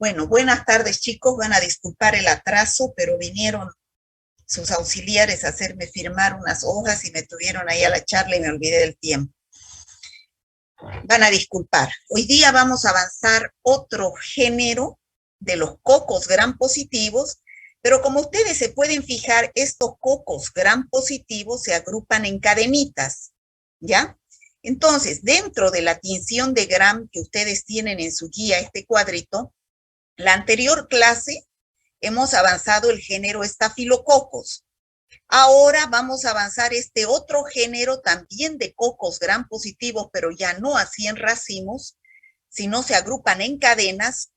Bueno, buenas tardes, chicos. Van a disculpar el atraso, pero vinieron sus auxiliares a hacerme firmar unas hojas y me tuvieron ahí a la charla y me olvidé del tiempo. Van a disculpar. Hoy día vamos a avanzar otro género de los cocos gram positivos, pero como ustedes se pueden fijar, estos cocos gram positivos se agrupan en cadenitas, ¿ya? Entonces, dentro de la tinción de gram que ustedes tienen en su guía, este cuadrito, la anterior clase hemos avanzado el género Staphylococcus. Ahora vamos a avanzar este otro género también de cocos gram positivos, pero ya no así en racimos, sino se agrupan en cadenas,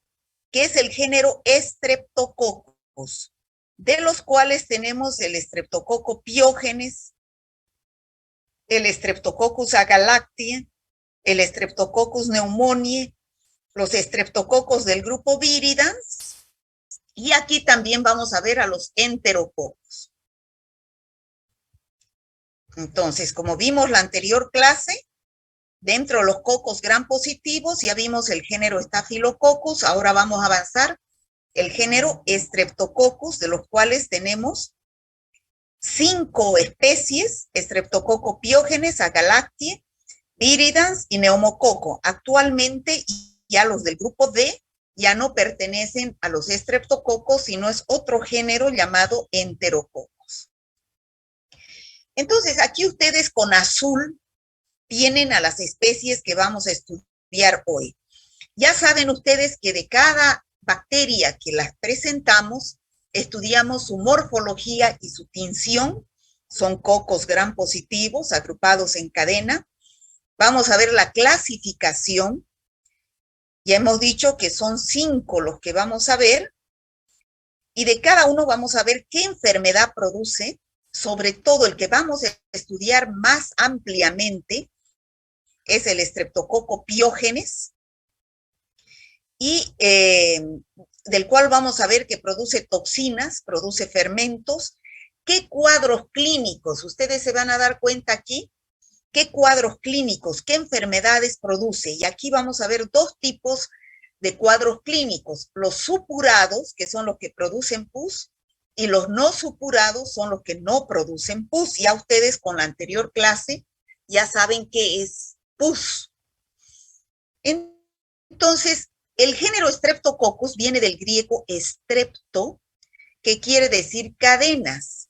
que es el género Streptococcus, de los cuales tenemos el Streptococcus pyogenes, el Streptococcus agalactiae, el Streptococcus pneumoniae, los estreptococos del grupo Viridans, y aquí también vamos a ver a los enterococos. Entonces, como vimos la anterior clase, dentro de los cocos gram positivos ya vimos el género Staphylococcus, ahora vamos a avanzar el género Streptococcus, de los cuales tenemos 5 especies: Streptococcus pyogenes, agalactiae, Viridans y neumococo. Actualmente ya los del grupo D ya no pertenecen a los estreptococos, sino es otro género llamado enterococos. Entonces, aquí ustedes con azul tienen a las especies que vamos a estudiar hoy. Ya saben ustedes que de cada bacteria que las presentamos, estudiamos su morfología y su tinción. Son cocos gram positivos agrupados en cadena. Vamos a ver la clasificación. Ya hemos dicho que son 5 los que vamos a ver, y de cada uno vamos a ver qué enfermedad produce. Sobre todo el que vamos a estudiar más ampliamente es el Streptococcus pyogenes, y del cual vamos a ver que produce toxinas, produce fermentos. ¿Qué cuadros clínicos? Ustedes se van a dar cuenta aquí qué cuadros clínicos, qué enfermedades produce. Y aquí vamos a ver 2 tipos de cuadros clínicos: los supurados, que son los que producen pus, y los no supurados son los que no producen pus. Ya ustedes con la anterior clase ya saben qué es pus. Entonces, el género Streptococcus viene del griego strepto, que quiere decir cadenas.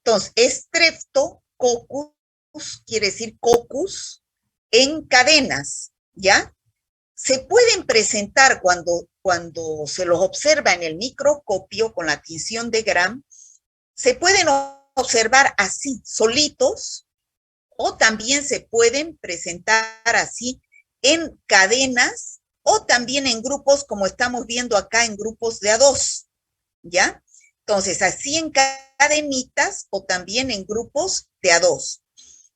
Entonces, Streptococcus quiere decir coccus en cadenas, ¿ya? Se pueden presentar cuando se los observa en el microscopio con la tinción de gram, se pueden observar así, solitos, o también se pueden presentar así en cadenas, o también en grupos, como estamos viendo acá, en grupos de a 2, ¿ya? Entonces, así en cadenitas o también en grupos de a 2.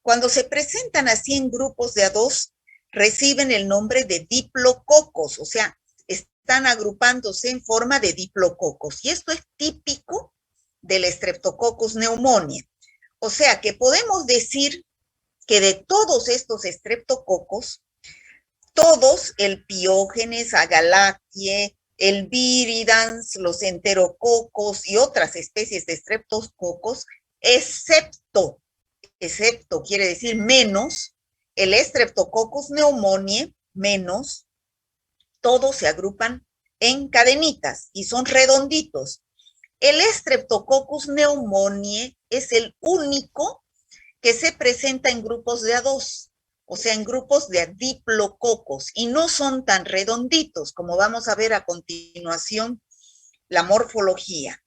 Cuando se presentan así en grupos de a 2, reciben el nombre de diplococos, o sea, están agrupándose en forma de diplococos. Y esto es típico del Streptococcus pneumoniae. O sea, que podemos decir que de todos estos estreptococos, todos, el Piógenes, agalactiae, el Viridans, los enterococos y otras especies de estreptococos, excepto quiere decir menos, el Streptococcus pneumoniae, menos, todos se agrupan en cadenitas y son redonditos. El Streptococcus pneumoniae es el único que se presenta en grupos de a 2, o sea, en grupos de diplococos, y no son tan redonditos, como vamos a ver a continuación la morfología.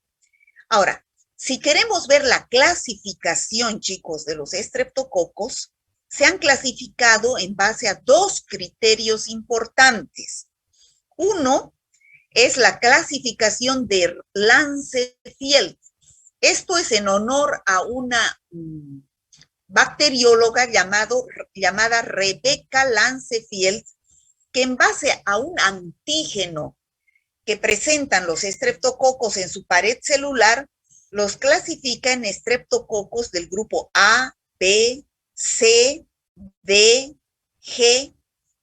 Ahora, si queremos ver la clasificación, chicos, de los estreptococos, se han clasificado en base a 2 criterios importantes. Uno es la clasificación de Lancefield. Esto es en honor a una bacterióloga llamada Rebecca Lancefield, que en base a un antígeno que presentan los estreptococos en su pared celular, los clasifica en estreptococos del grupo A, B, C, D, G,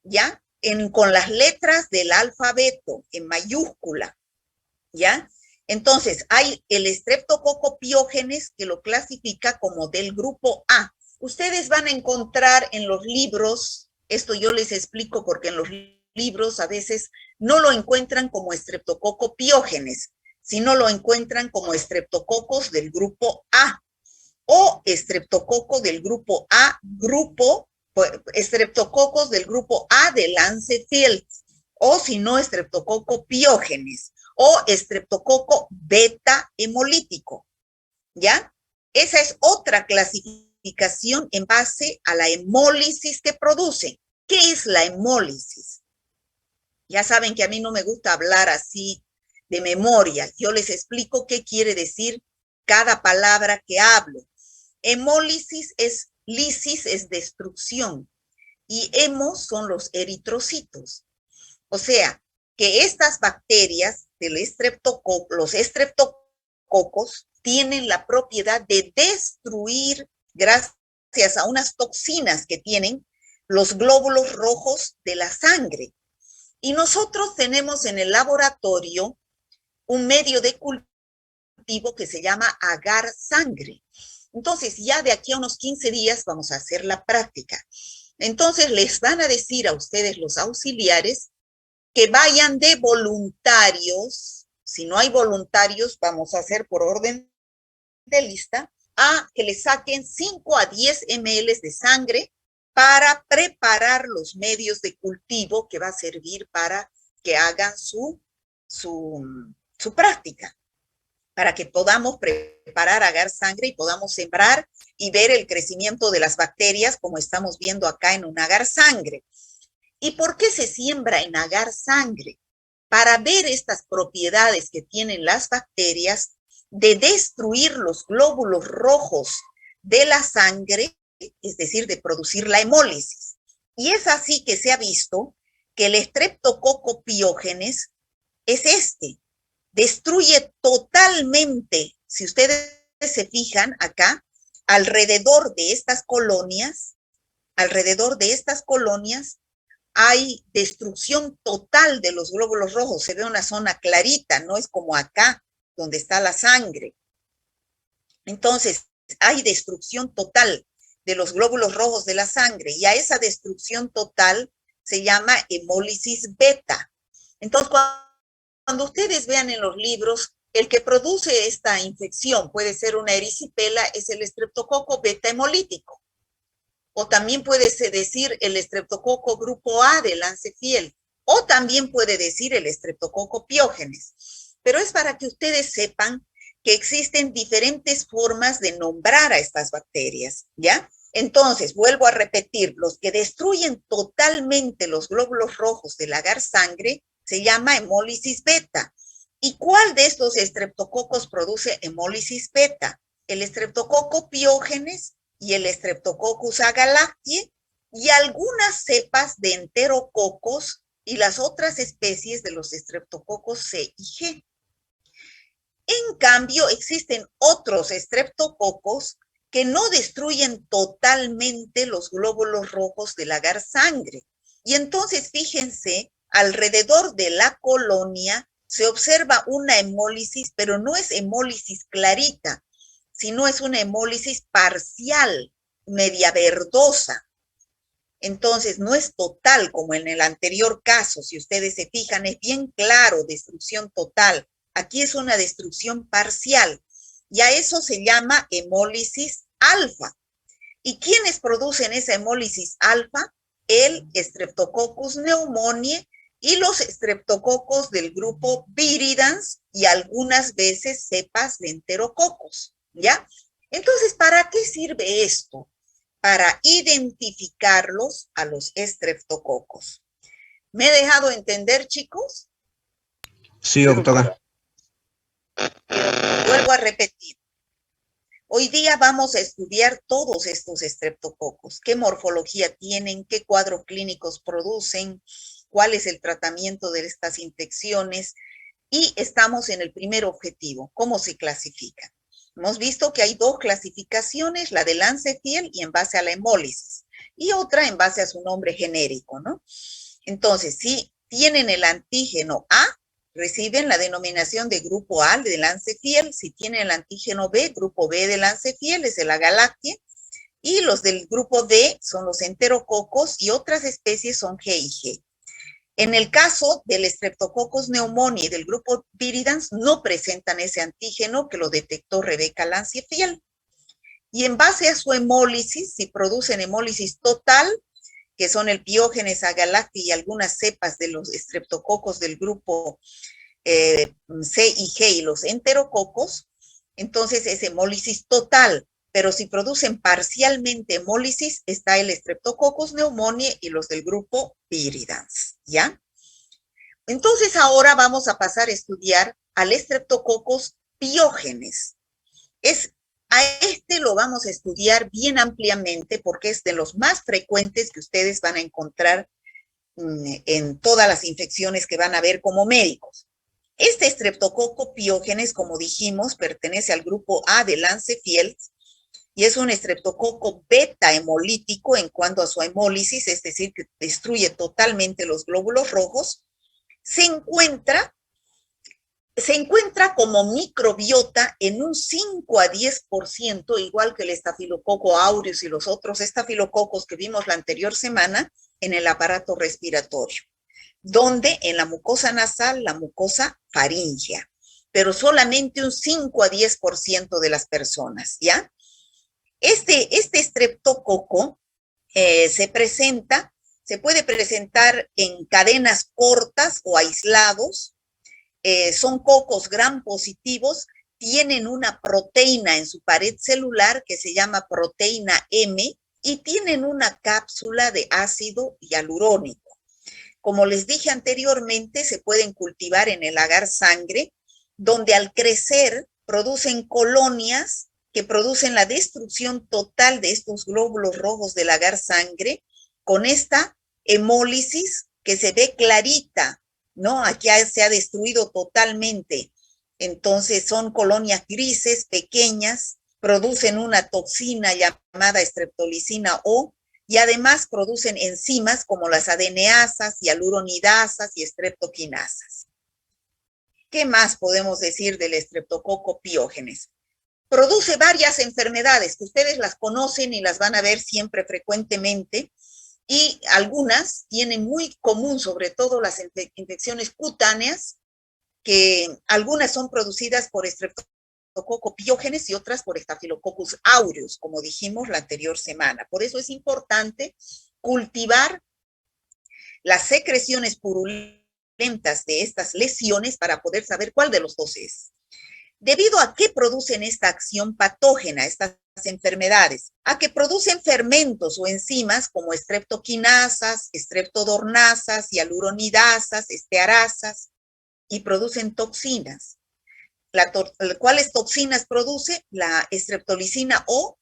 ¿ya? con las letras del alfabeto en mayúscula, ¿ya? Entonces, hay el Streptococcus pyogenes que lo clasifica como del grupo A. Ustedes van a encontrar en los libros, esto yo les explico porque en los libros a veces no lo encuentran como Streptococcus pyogenes, sino lo encuentran como Streptococcus del grupo A o Streptococcus del grupo A, Streptococcus del grupo A de Lancefield, o si no, Streptococcus pyogenes o Streptococcus beta hemolítico, ¿ya? Esa es otra clasificación en base a la hemólisis que producen. ¿Qué es la hemólisis? Ya saben que a mí no me gusta hablar así de memoria. Yo les explico qué quiere decir cada palabra que hablo. Hemólisis es, lisis es destrucción y hemos son los eritrocitos. O sea, que estas bacterias del los estreptococos tienen la propiedad de destruir, gracias a unas toxinas que tienen, los glóbulos rojos de la sangre. Y nosotros tenemos en el laboratorio un medio de cultivo que se llama agar sangre. Entonces, ya de aquí a unos 15 días vamos a hacer la práctica. Entonces, les van a decir a ustedes los auxiliares que vayan de voluntarios. Si no hay voluntarios, vamos a hacer por orden de lista, a que le saquen 5 a 10 ml de sangre para preparar los medios de cultivo que va a servir para que hagan su práctica, para que podamos preparar agar sangre y podamos sembrar y ver el crecimiento de las bacterias como estamos viendo acá en un agar sangre. ¿Y por qué se siembra en agar sangre? Para ver estas propiedades que tienen las bacterias de destruir los glóbulos rojos de la sangre, es decir, de producir la hemólisis. Y es así que se ha visto que el Streptococcus pyogenes es destruye totalmente, si ustedes se fijan acá, alrededor de estas colonias, hay destrucción total de los glóbulos rojos. Se ve una zona clarita, no es como acá, donde está la sangre. Entonces, hay destrucción total de los glóbulos rojos de la sangre, y a esa destrucción total se llama hemólisis beta. Entonces, cuando ustedes vean en los libros, el que produce esta infección puede ser una erisipela, es el Streptococcus beta hemolítico. O también puede decir el Streptococcus grupo A de Lancefield, o también puede decir el Streptococcus pyogenes. Pero es para que ustedes sepan que existen diferentes formas de nombrar a estas bacterias, ¿ya? Entonces, vuelvo a repetir, los que destruyen totalmente los glóbulos rojos del agar sangre se llama hemólisis beta. ¿Y cuál de estos estreptococos produce hemólisis beta? El Streptococcus pyogenes y el Streptococcus agalactiae y algunas cepas de enterococos y las otras especies de los estreptococos C y G. En cambio, existen otros estreptococos que no destruyen totalmente los glóbulos rojos del agar sangre. Y entonces, fíjense, alrededor de la colonia se observa una hemólisis, pero no es hemólisis clarita, sino es una hemólisis parcial, media verdosa. Entonces, no es total como en el anterior caso. Si ustedes se fijan, es bien claro, destrucción total. Aquí es una destrucción parcial, y a eso se llama hemólisis alfa. ¿Y quiénes producen esa hemólisis alfa? El Streptococcus pneumoniae y los estreptococos del grupo Viridans y algunas veces cepas de enterococos, ¿ya? Entonces, ¿para qué sirve esto? Para identificarlos a los estreptococos. ¿Me he dejado entender, chicos? Sí, doctora. Vuelvo a repetir. Hoy día vamos a estudiar todos estos estreptococos, qué morfología tienen, qué cuadros clínicos producen, cuál es el tratamiento de estas infecciones, y estamos en el primer objetivo, cómo se clasifican. Hemos visto que hay dos clasificaciones, la de Lancefield y en base a la hemólisis, y otra en base a su nombre genérico, ¿no? Entonces, si tienen el antígeno A, reciben la denominación de grupo A de Lancefiel. Si tienen el antígeno B, grupo B de Lancefiel, es de la Galáctea. Y los del grupo D son los enterococos y otras especies son G y G. En el caso del Streptococcus pneumoniae del grupo Viridans, no presentan ese antígeno que lo detectó Rebeca Lancefiel. Y en base a su hemólisis, si producen hemólisis total, que son el Piógenes agalacti y algunas cepas de los estreptococos del grupo C y G y los enterococos, entonces es hemólisis total. Pero si producen parcialmente hemólisis, está el Streptococcus pneumoniae y los del grupo Viridans, ¿ya? Entonces ahora vamos a pasar a estudiar al Streptococcus Piógenes. A este lo vamos a estudiar bien ampliamente porque es de los más frecuentes que ustedes van a encontrar en todas las infecciones que van a ver como médicos. Este Streptococcus Piógenes, como dijimos, pertenece al grupo A de Lancefiel y es un estreptococo beta hemolítico en cuanto a su hemólisis, es decir, que destruye totalmente los glóbulos rojos. Se encuentra como microbiota en un 5 a 10%, igual que el estafilococo aureus y los otros estafilococos que vimos la anterior semana en el aparato respiratorio, donde en la mucosa nasal, la mucosa faríngea, pero solamente un 5 a 10% de las personas, ¿ya? Este estreptococo se puede presentar en cadenas cortas o aislados. Son cocos gram positivos, tienen una proteína en su pared celular que se llama proteína M y tienen una cápsula de ácido hialurónico. Como les dije anteriormente, se pueden cultivar en el agar sangre, donde al crecer producen colonias que producen la destrucción total de estos glóbulos rojos del agar sangre con esta hemólisis que se ve clarita, ¿no? Aquí se ha destruido totalmente. Entonces son colonias grises, pequeñas, producen una toxina llamada streptolicina O y además producen enzimas como las adeneasas, hialuronidasas y streptoquinasas. ¿Qué más podemos decir del Streptococcus Piógenes? Produce varias enfermedades que ustedes las conocen y las van a ver siempre frecuentemente, y algunas tienen muy común, sobre todo las infecciones cutáneas, que algunas son producidas por Streptococcus Piógenes y otras por Staphylococcus aureus, como dijimos la anterior semana. Por eso es importante cultivar las secreciones purulentas de estas lesiones para poder saber cuál de los dos es. ¿Debido a qué producen esta acción patógena, estas enfermedades? A que producen fermentos o enzimas como streptoquinasas, streptodornasas, hialuronidasas, estearasas, y producen toxinas. ¿Cuáles toxinas produce? La streptolicina O,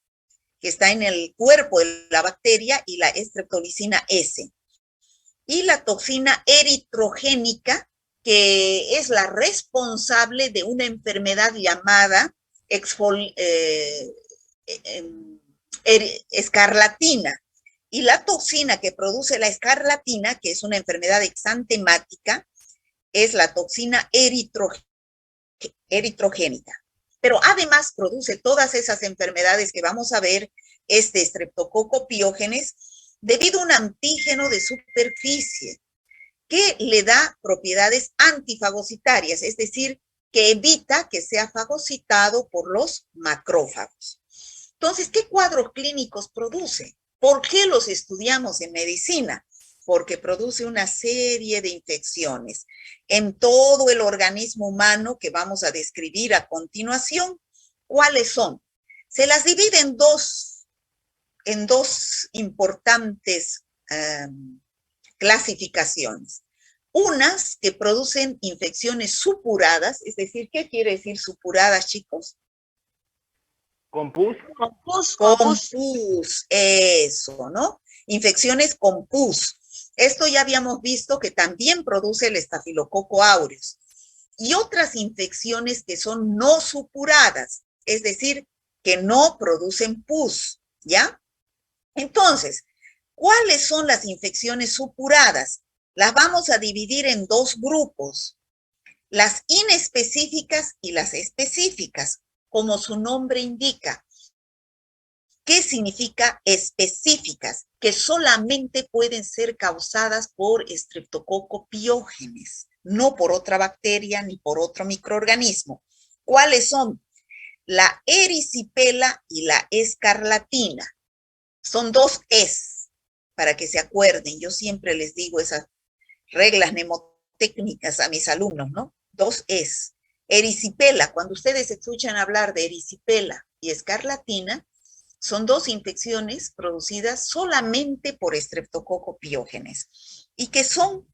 que está en el cuerpo de la bacteria, y la streptolicina S. Y la toxina eritrogénica, que es la responsable de una enfermedad llamada escarlatina. Y la toxina que produce la escarlatina, que es una enfermedad exantemática, es la toxina eritrogénica. Pero además produce todas esas enfermedades que vamos a ver, este Streptococcus Piógenes, debido a un antígeno de superficie que le da propiedades antifagocitarias, es decir, que evita que sea fagocitado por los macrófagos. Entonces, ¿qué cuadros clínicos produce? ¿Por qué los estudiamos en medicina? Porque produce una serie de infecciones en todo el organismo humano que vamos a describir a continuación. ¿Cuáles son? Se las divide en dos importantes clasificaciones. Unas que producen infecciones supuradas, es decir, ¿qué quiere decir supuradas, chicos? ¿Con pus? Con pus, eso, ¿no? Infecciones con pus. Esto ya habíamos visto que también produce el estafilococo aureus. Y otras infecciones que son no supuradas, es decir, que no producen pus, ¿ya? Entonces, ¿cuáles son las infecciones supuradas? las vamos a dividir en dos grupos, las inespecíficas y las específicas, como su nombre indica. ¿Qué significa específicas? Que solamente pueden ser causadas por Streptococcus pyogenes, no por otra bacteria ni por otro microorganismo. ¿Cuáles son? La erisipela y la escarlatina. Son dos es, para que se acuerden. Yo siempre les digo esas reglas mnemotécnicas a mis alumnos, ¿no? Dos es. Erisipela, cuando ustedes escuchan hablar de erisipela y escarlatina, son dos infecciones producidas solamente por Streptococcus pyogenes y que son,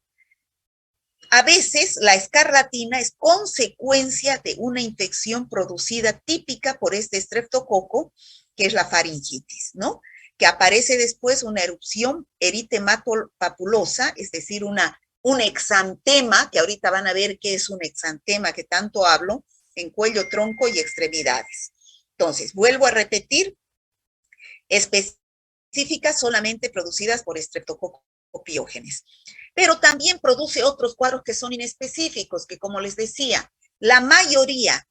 a veces la escarlatina es consecuencia de una infección producida típica por este estreptococo, que es la faringitis, ¿no? Que aparece después una erupción eritemato-papulosa, es decir, un exantema, que ahorita van a ver qué es un exantema, que tanto hablo, en cuello, tronco y extremidades. Entonces, vuelvo a repetir, específicas solamente producidas por Streptococcus pyogenes. Pero también produce otros cuadros que son inespecíficos, que como les decía, la mayoría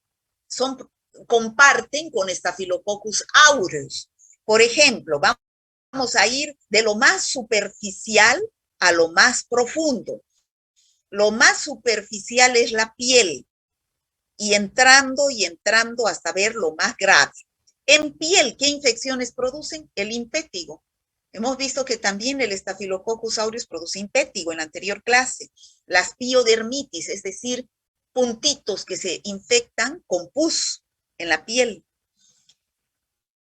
comparten con Staphylococcus aureus. Por ejemplo, vamos a ir de lo más superficial a lo más profundo. Lo más superficial es la piel, y entrando hasta ver lo más grave. En piel, ¿qué infecciones producen? El impétigo. Hemos visto que también el Staphylococcus aureus produce impétigo en la anterior clase. Las piodermitis, es decir, puntitos que se infectan con pus en la piel.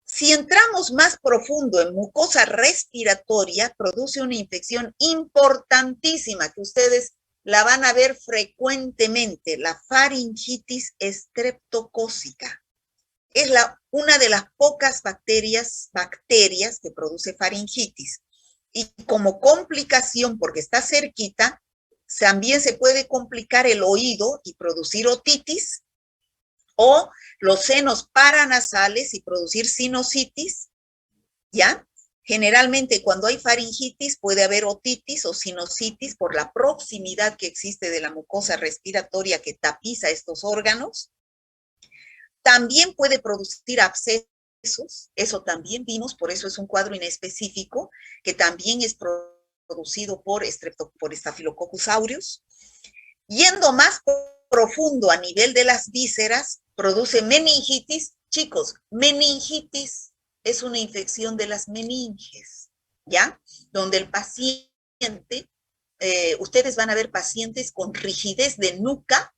Si entramos más profundo en mucosa respiratoria, produce una infección importantísima que ustedes la van a ver frecuentemente, la faringitis estreptocócica. Es una de las pocas bacterias que produce faringitis. Y como complicación, porque está cerquita, también se puede complicar el oído y producir otitis, o los senos paranasales y producir sinusitis, ¿ya? Generalmente cuando hay faringitis puede haber otitis o sinusitis por la proximidad que existe de la mucosa respiratoria que tapiza estos órganos. También puede producir abscesos, eso también vimos, por eso es un cuadro inespecífico, que también es producido por Staphylococcus aureus. Yendo más profundo a nivel de las vísceras, produce meningitis. Chicos, meningitis es una infección de las meninges, ¿ya? Donde el paciente, ustedes van a ver pacientes con rigidez de nuca,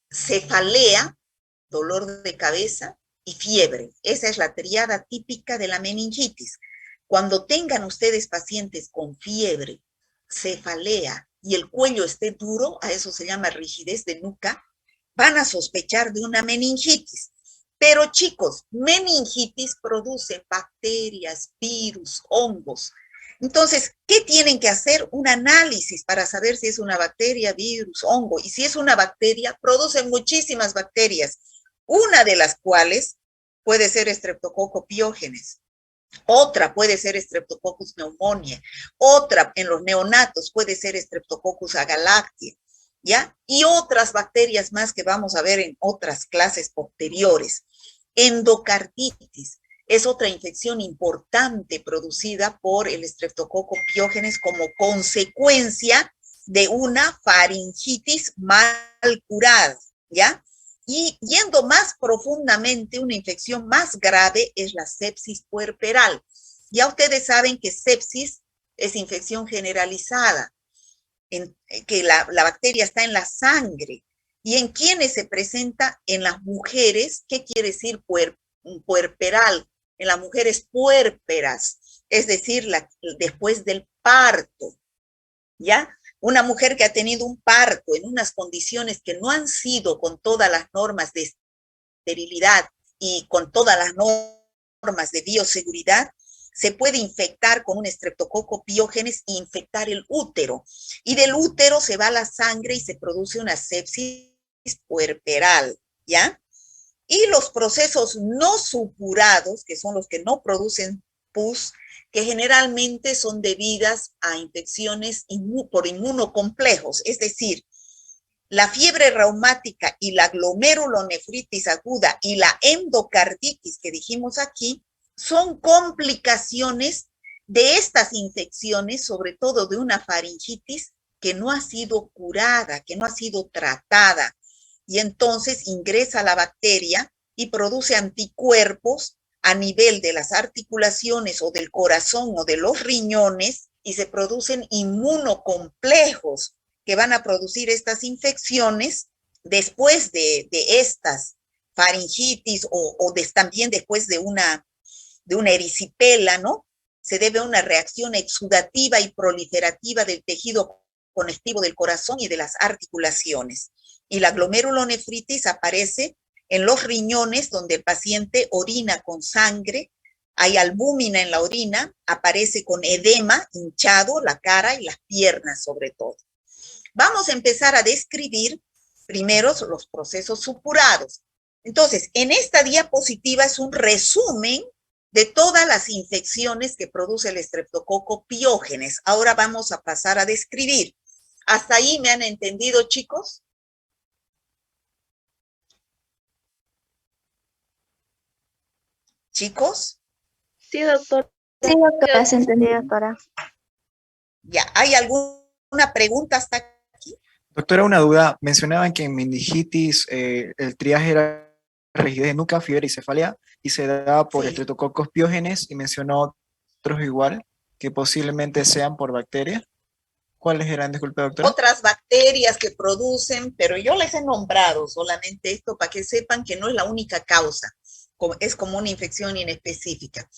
cefalea, dolor de cabeza y fiebre. Esa es la triada típica de la meningitis. Cuando tengan ustedes pacientes con fiebre, cefalea y el cuello esté duro, a eso se llama rigidez de nuca, van a sospechar de una meningitis. Pero chicos, meningitis produce bacterias, virus, hongos. Entonces, ¿qué tienen que hacer? Un análisis para saber si es una bacteria, virus, hongo. Y si es una bacteria, produce muchísimas bacterias, una de las cuales puede ser Streptococcus pyogenes. Otra puede ser Streptococcus pneumoniae. Otra en los neonatos puede ser Streptococcus agalactiae, ¿ya? Y otras bacterias más que vamos a ver en otras clases posteriores. Endocarditis es otra infección importante producida por el Streptococcus pyogenes como consecuencia de una faringitis mal curada, ¿ya? Y yendo más profundamente, una infección más grave es la sepsis puerperal. Ya ustedes saben que sepsis es infección generalizada, que la bacteria está en la sangre. ¿Y en quiénes se presenta? En las mujeres. ¿Qué quiere decir puerperal? En las mujeres puérperas, es decir, después del parto, ¿ya? Una mujer que ha tenido un parto en unas condiciones que no han sido con todas las normas de esterilidad y con todas las normas de bioseguridad, se puede infectar con un Streptococcus pyogenes e infectar el útero. Y del útero se va la sangre y se produce una sepsis puerperal, ¿ya? Y los procesos no supurados, que son los que no producen pus, que generalmente son debidas a infecciones por inmunocomplejos, es decir, la fiebre reumática y la glomerulonefritis aguda y la endocarditis que dijimos aquí son complicaciones de estas infecciones, sobre todo de una faringitis que no ha sido curada, que no ha sido tratada, y entonces ingresa la bacteria y produce anticuerpos a nivel de las articulaciones o del corazón o de los riñones, y se producen inmunocomplejos que van a producir estas infecciones después de estas faringitis también después de una erisipela, ¿no? Se debe a una reacción exudativa y proliferativa del tejido conectivo del corazón y de las articulaciones. Y la glomerulonefritis aparece en los riñones, donde el paciente orina con sangre, hay albúmina en la orina, aparece con edema, hinchado, la cara y las piernas sobre todo. Vamos a empezar a describir primero los procesos supurados. Entonces, en esta diapositiva es un resumen de todas las infecciones que produce el estreptococo piógenes. Ahora vamos a pasar a describir. ¿Hasta ahí me han entendido, chicos? ¿Chicos? Sí, doctor. Sí, doctora, se Sí, entendió. doctora. Ya, ¿hay alguna pregunta hasta aquí? Doctora, una duda. Mencionaban que en meningitis el triaje era rigidez de nuca, fiebre y cefalea y se da por Sí. estreptococos piógenes y mencionó otros igual que posiblemente sean por bacterias. ¿Cuáles eran? Disculpe, doctora. Otras bacterias que producen, pero yo les he nombrado solamente esto para que sepan que no es la única causa, es como una infección inespecífica.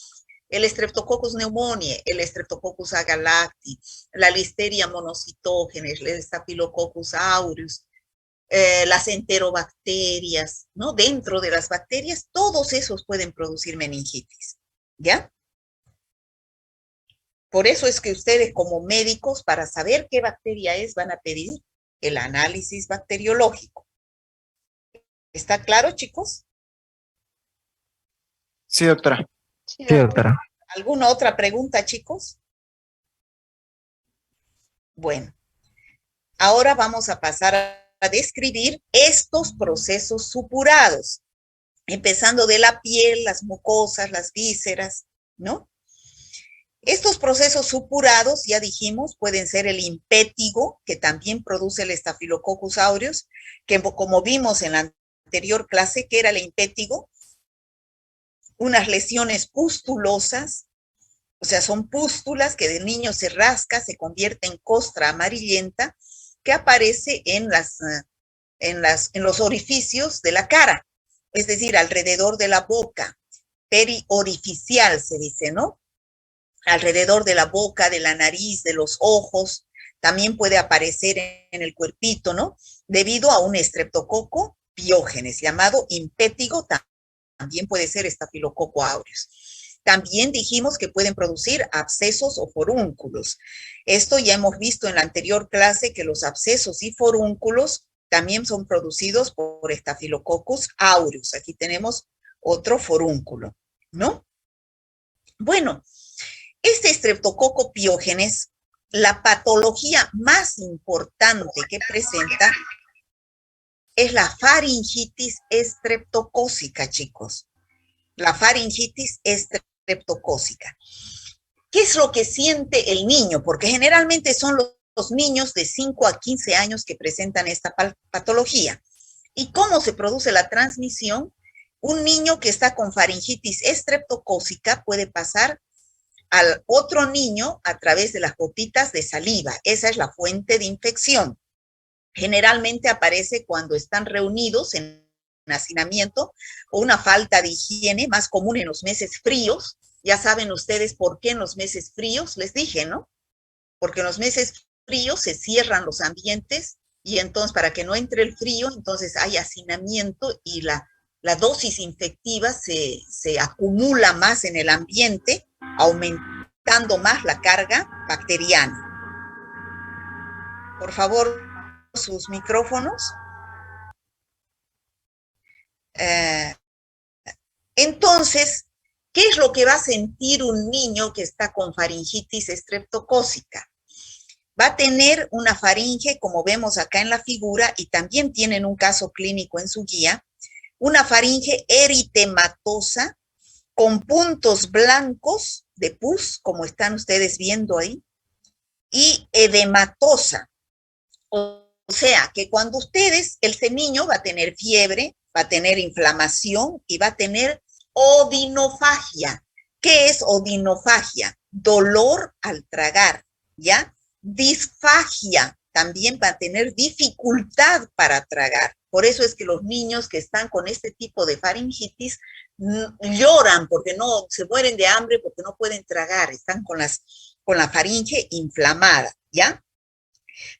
El Streptococcus pneumoniae, el Streptococcus agalacti, la Listeria monocytogenes, el Staphylococcus aureus, las enterobacterias, ¿no? Dentro de las bacterias, todos esos pueden producir meningitis, ¿ya? Por eso es que ustedes como médicos, para saber qué bacteria es, van a pedir el análisis bacteriológico. ¿Está claro, chicos? Sí, doctora. Sí, Sí, doctora. ¿Alguna otra pregunta, chicos? Bueno, ahora vamos a pasar a describir estos procesos supurados, empezando de la piel, las mucosas, las vísceras, ¿no? Estos procesos supurados, ya dijimos, pueden ser el impétigo, que también produce el Staphylococcus aureus, que como vimos en la anterior clase, que era el impétigo, unas lesiones pustulosas, o sea, son pústulas que de niño se rasca, se convierte en costra amarillenta, que aparece en los orificios de la cara, es decir, alrededor de la boca, periorificial se dice, ¿no? Alrededor de la boca, de la nariz, de los ojos, también puede aparecer en el cuerpito, ¿no? Debido a un estreptococo piógenes llamado impétigo, también puede ser estafilococo aureus. También dijimos que pueden producir abscesos o forúnculos. Esto ya hemos visto en la anterior clase que los abscesos y forúnculos también son producidos por Staphylococcus aureus. Aquí tenemos otro forúnculo, ¿no? Bueno, este estreptococo piógenes, la patología más importante que presenta es la faringitis estreptocócica, chicos. La faringitis estreptocócica. ¿Qué es lo que siente el niño? Porque generalmente son los niños de 5 a 15 años que presentan esta patología. ¿Y cómo se produce la transmisión? Un niño que está con faringitis estreptocócica puede pasar al otro niño a través de las gotitas de saliva. Esa es la fuente de infección. Generalmente aparece cuando están reunidos en hacinamiento o una falta de higiene, más común en los meses fríos. Ya saben ustedes por qué en los meses fríos, les dije, ¿no? Porque en los meses fríos se cierran los ambientes y entonces para que no entre el frío, entonces hay hacinamiento y la dosis infectiva se acumula más en el ambiente, aumentando más la carga bacteriana. Por favor, sus micrófonos. Entonces, ¿Qué es lo que va a sentir un niño que está con faringitis estreptocócica? Va a tener una faringe, como vemos acá en la figura, y también tienen un caso clínico en su guía, una faringe eritematosa con puntos blancos de pus, como están ustedes viendo ahí, y edematosa. O sea, que cuando ese niño va a tener fiebre, va a tener inflamación y va a tener odinofagia. ¿Qué es odinofagia? Dolor al tragar, ¿ya? Disfagia, también va a tener dificultad para tragar. Por eso es que los niños que están con este tipo de faringitis lloran porque no, se mueren de hambre porque no pueden tragar, están con la faringe inflamada, ¿ya?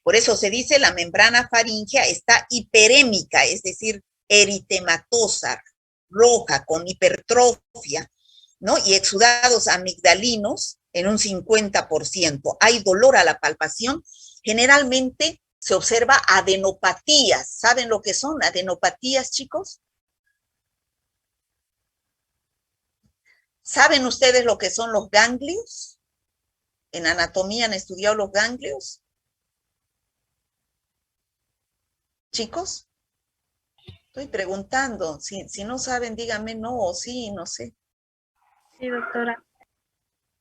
Por eso se dice la membrana faríngea está hiperémica, es decir, eritematosa, roja, con hipertrofia, ¿no? Y exudados amigdalinos en un 50%. Hay dolor a la palpación. Generalmente se observa adenopatías. ¿Saben lo que son adenopatías, chicos? ¿Saben ustedes lo que son los ganglios? ¿En anatomía han estudiado los ganglios? Chicos, estoy preguntando. Si no saben, díganme no o sí, no sé. Sí, doctora.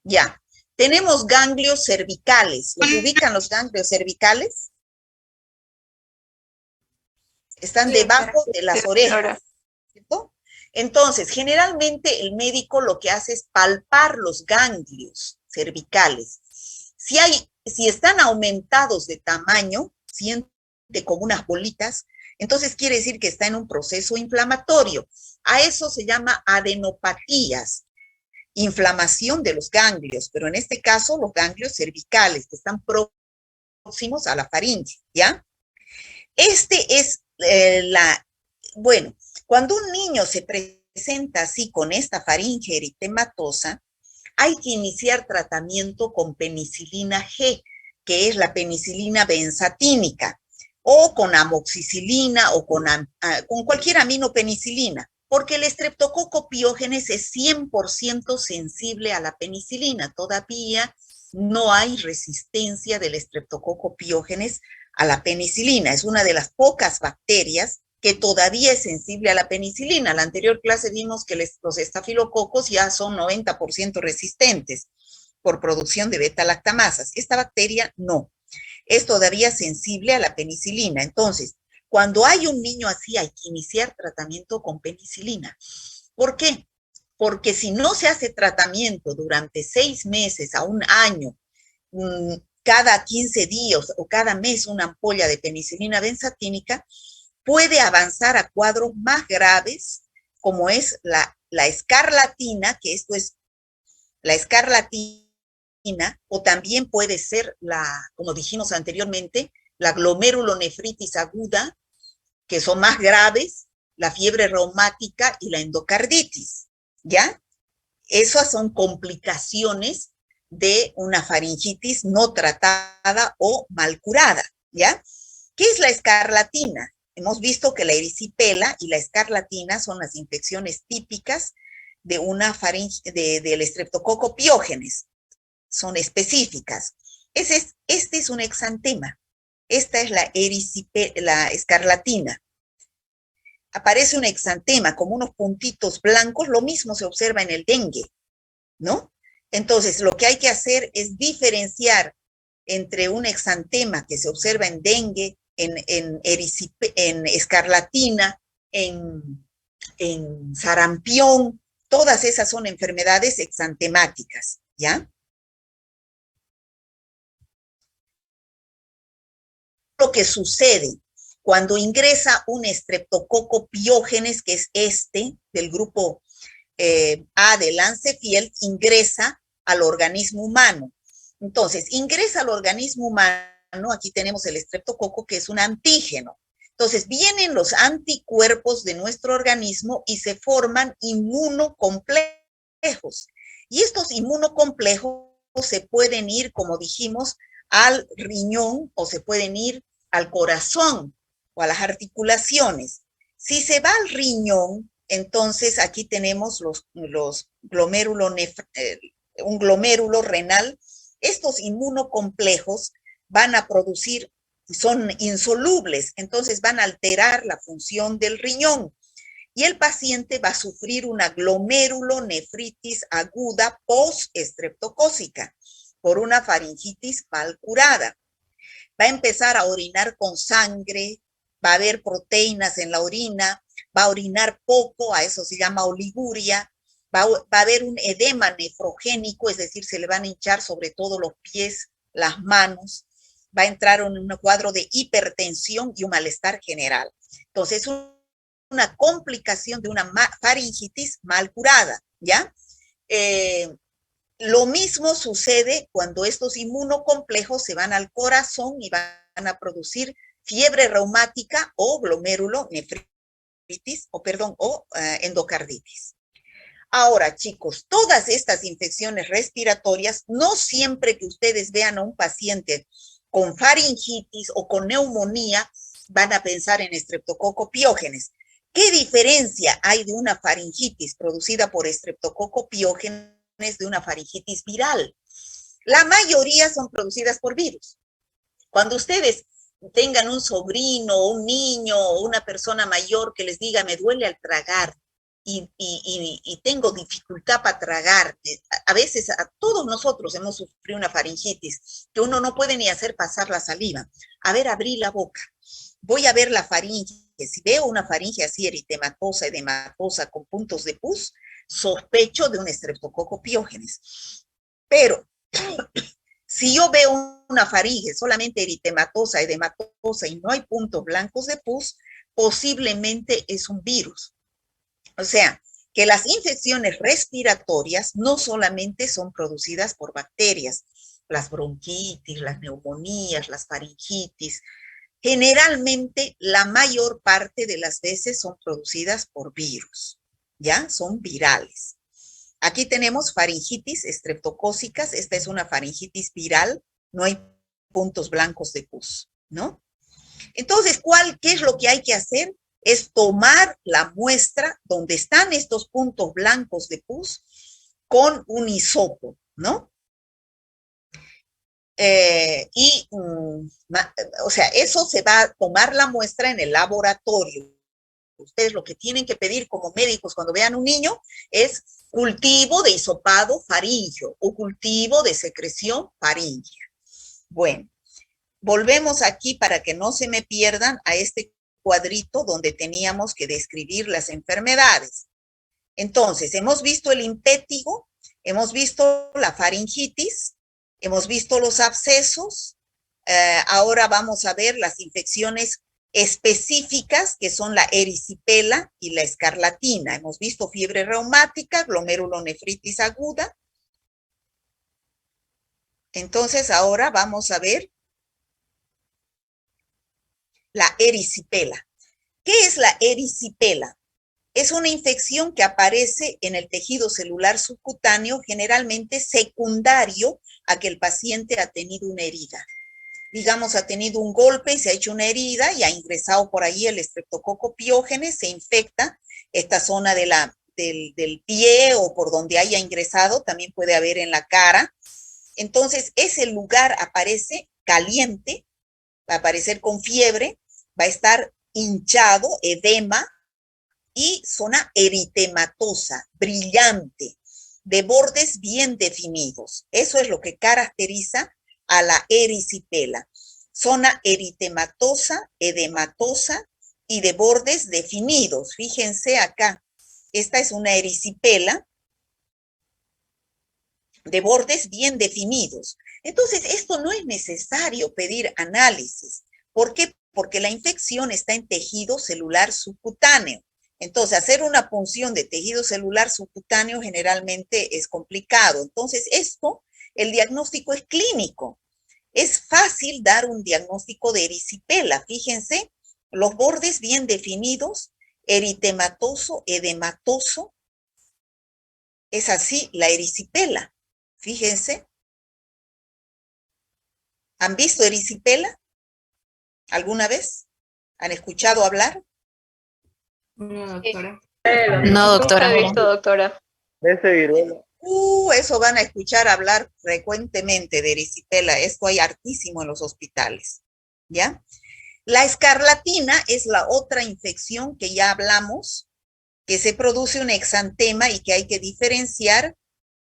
Ya. Tenemos ganglios cervicales. ¿Los ubican los ganglios cervicales? Están Sí, debajo doctora. de las Sí, orejas, doctora. ¿cierto? Entonces, generalmente el médico lo que hace es palpar los ganglios cervicales. Si están aumentados de tamaño, siente como unas bolitas, entonces quiere decir que está en un proceso inflamatorio. A eso se llama adenopatías, inflamación de los ganglios, pero en este caso los ganglios cervicales, que están próximos a la faringe, ¿ya? Este es bueno, cuando un niño se presenta así con esta faringe eritematosa, hay que iniciar tratamiento con penicilina G, que es la penicilina benzatínica, o con amoxicilina o con cualquier aminopenicilina, porque el estreptococo piógenes es 100% sensible a la penicilina. Todavía no hay resistencia del estreptococo piógenes a la penicilina. Es una de las pocas bacterias que todavía es sensible a la penicilina. En la anterior clase vimos que los estafilococos ya son 90% resistentes por producción de beta-lactamasas. Esta bacteria no, es todavía sensible a la penicilina. Entonces, cuando hay un niño así, hay que iniciar tratamiento con penicilina. ¿Por qué? Porque si no se hace tratamiento durante 6 meses a un año, cada 15 días o cada mes una ampolla de penicilina benzatínica, puede avanzar a cuadros más graves, como es la escarlatina, que esto es la escarlatina, o también puede ser como dijimos anteriormente, la glomerulonefritis aguda, que son más graves, la fiebre reumática y la endocarditis, ¿ya? Esas son complicaciones de una faringitis no tratada o mal curada, ¿ya? ¿Qué es la escarlatina? Hemos visto que la erisipela y la escarlatina son las infecciones típicas de una del estreptococo piógenes. Son específicas. Este es un exantema. Esta es la escarlatina. Aparece un exantema como unos puntitos blancos, lo mismo se observa en el dengue, ¿no? Entonces, lo que hay que hacer es diferenciar entre un exantema que se observa en dengue, en escarlatina, en sarampión, todas esas son enfermedades exantemáticas, ¿ya? Lo que sucede cuando ingresa un estreptococo piógenes, que es del grupo A de Lancefield, ingresa al organismo humano. Entonces, ingresa al organismo humano, aquí tenemos el estreptococo, que es un antígeno. Entonces, vienen los anticuerpos de nuestro organismo y se forman inmunocomplejos. Y estos inmunocomplejos se pueden ir, como dijimos, al riñón o se pueden ir al corazón o a las articulaciones. Si se va al riñón, Entonces, aquí tenemos un glomérulo renal. Estos inmunocomplejos van a producir, son insolubles, entonces van a alterar la función del riñón. Y el paciente va a sufrir una glomerulonefritis aguda post-estreptocócica por una faringitis mal curada. Va a empezar a orinar con sangre, va a haber proteínas en la orina, va a orinar poco, a eso se llama oliguria, va a haber un edema nefrogénico, es decir, se le van a hinchar sobre todo los pies, las manos, va a entrar en un cuadro de hipertensión y un malestar general. Entonces, una complicación de una faringitis mal curada, ¿ya? Lo mismo sucede cuando estos inmunocomplejos se van al corazón y van a producir fiebre reumática o glomerulonefritis, o endocarditis. Ahora, chicos, todas estas infecciones respiratorias, no siempre que ustedes vean a un paciente con faringitis o con neumonía, van a pensar en estreptococo piógenes. ¿Qué diferencia hay de una faringitis producida por estreptococo piógenes de una faringitis viral? La mayoría son producidas por virus. Cuando ustedes tengan un sobrino, un niño o una persona mayor que les diga, me duele al tragar y tengo dificultad para tragar, a veces a todos nosotros hemos sufrido una faringitis, que uno no puede ni hacer pasar la saliva. A ver, abrí la boca. Voy a ver la faringe. Si veo una faringe así eritematosa, edematosa, con puntos de pus, sospecho de un estreptococo piógenes. Pero si yo veo una faringe solamente eritematosa, edematosa y no hay puntos blancos de pus, posiblemente es un virus. O sea, que las infecciones respiratorias no solamente son producidas por bacterias, las bronquitis, las neumonías, las faringitis, generalmente la mayor parte de las veces son producidas por virus, ¿ya? Son virales. Aquí tenemos faringitis estreptocócicas, esta es una faringitis viral, no hay puntos blancos de pus, ¿no? Entonces, ¿qué es lo que hay que hacer? Es tomar la muestra donde están estos puntos blancos de pus con un hisopo, ¿no? O sea, eso se va a tomar la muestra en el laboratorio. Ustedes lo que tienen que pedir como médicos cuando vean un niño es cultivo de hisopado faríngeo o cultivo de secreción faríngea. Bueno, volvemos aquí para que no se me pierdan a este cuadrito donde teníamos que describir las enfermedades. Entonces, hemos visto el impétigo, hemos visto la faringitis, hemos visto los abscesos, ahora vamos a ver las infecciones específicas que son la erisipela y la escarlatina. Hemos visto fiebre reumática, glomerulonefritis aguda. Entonces, ahora vamos a ver la erisipela. ¿Qué es la erisipela? Es una infección que aparece en el tejido celular subcutáneo, generalmente secundario a que el paciente ha tenido una herida. Digamos, ha tenido un golpe y se ha hecho una herida y ha ingresado por ahí el estreptococo piógenes, se infecta esta zona del pie o por donde haya ingresado, también puede haber en la cara. Entonces, ese lugar aparece caliente, va a aparecer con fiebre, va a estar hinchado, edema, y zona eritematosa, brillante, de bordes bien definidos. Eso es lo que caracteriza a la erisipela. Zona eritematosa, edematosa y de bordes definidos. Fíjense acá, esta es una erisipela de bordes bien definidos. Entonces, esto no es necesario pedir análisis. ¿Por qué? Porque la infección está en tejido celular subcutáneo. Entonces, hacer una punción de tejido celular subcutáneo generalmente es complicado. Entonces, el diagnóstico es clínico. Es fácil dar un diagnóstico de erisipela. Fíjense, los bordes bien definidos, eritematoso, edematoso. Es así la erisipela. Fíjense. ¿Han visto erisipela alguna vez? ¿Han escuchado hablar? No, doctora. No, doctora. Nunca he visto, doctora. Ese viruela. Eso van a escuchar hablar frecuentemente de erisipela. Esto hay hartísimo en los hospitales, ¿ya? La escarlatina es la otra infección que ya hablamos, que se produce un exantema y que hay que diferenciar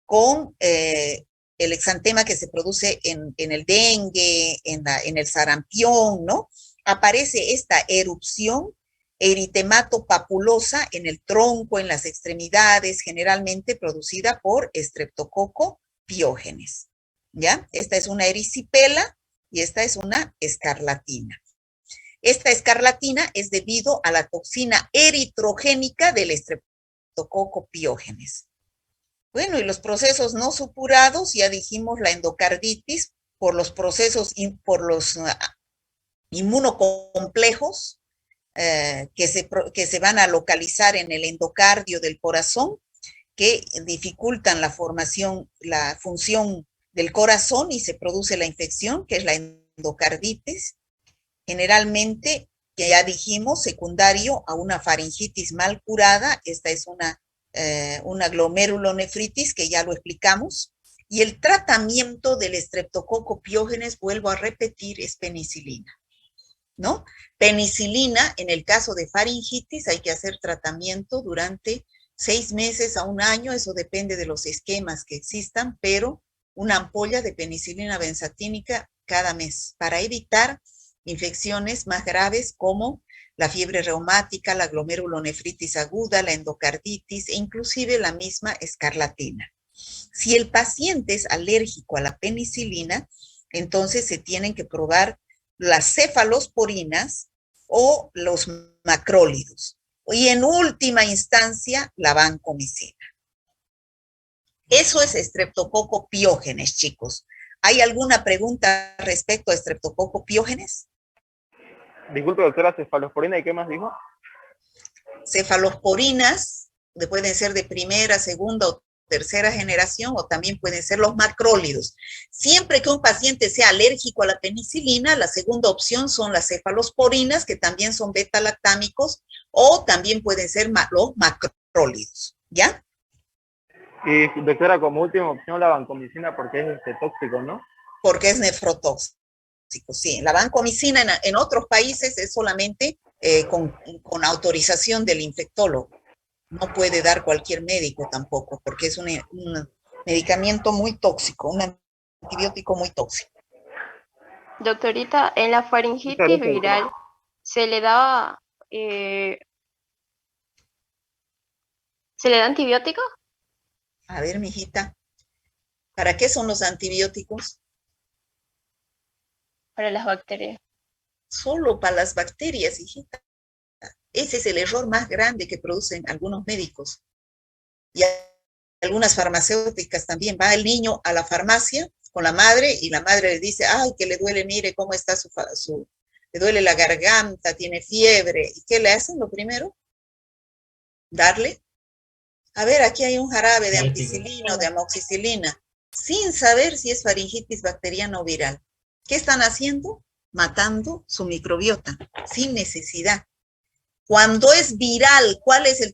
con el exantema que se produce en el dengue, en el sarampión, ¿no? Aparece esta erupción eritematopapulosa en el tronco, en las extremidades, generalmente producida por Streptococcus pyogenes, ¿ya? Esta es una erisipela y esta es una escarlatina. Esta escarlatina es debido a la toxina eritrogénica del Streptococcus pyogenes. Bueno, y los procesos no supurados, ya dijimos la endocarditis, por los procesos, por los inmunocomplejos que se van a localizar en el endocardio del corazón, que dificultan la formación, la función del corazón y se produce la infección, que es la endocarditis. Generalmente, que ya dijimos, secundario a una faringitis mal curada. Esta es una glomerulonefritis, que ya lo explicamos. Y el tratamiento del Streptococcus pyogenes, vuelvo a repetir, es penicilina, ¿no? Penicilina, en el caso de faringitis, hay que hacer tratamiento durante 6 meses a 1 año, eso depende de los esquemas que existan, pero una ampolla de penicilina benzatínica cada mes, para evitar infecciones más graves como la fiebre reumática, la glomerulonefritis aguda, la endocarditis e inclusive la misma escarlatina. Si el paciente es alérgico a la penicilina, entonces se tienen que probar las cefalosporinas o los macrólidos. Y en última instancia, la vancomicina. Eso es Streptococcus pyogenes, chicos. ¿Hay alguna pregunta respecto a Streptococcus pyogenes? Disculpe, doctora, cefalosporina, ¿y qué más dijo? Cefalosporinas pueden ser de primera, segunda o tercera generación, o también pueden ser los macrólidos. Siempre que un paciente sea alérgico a la penicilina, la segunda opción son las cefalosporinas, que también son beta-lactámicos, o también pueden ser los macrólidos, ¿ya? Y doctora, como última opción la vancomicina, porque es tóxico, ¿no? Porque es nefrotóxico, sí. La vancomicina en otros países es solamente con autorización del infectólogo. No puede dar cualquier médico tampoco, porque es un medicamento muy tóxico, un antibiótico muy tóxico. Doctorita, en la faringitis viral, ¿se le da antibiótico? A ver, mijita, ¿para qué son los antibióticos? Para las bacterias. Solo para las bacterias, hijita. Ese es el error más grande que producen algunos médicos. Y algunas farmacéuticas también. Va el niño a la farmacia con la madre y la madre le dice, ay, que le duele, mire cómo está le duele la garganta, tiene fiebre. ¿Y qué le hacen lo primero? Darle. A ver, aquí hay un jarabe de ampicilina o de amoxicilina, sin saber si es faringitis bacteriana o viral. ¿Qué están haciendo? Matando su microbiota, sin necesidad. Cuando es viral, ¿cuál es el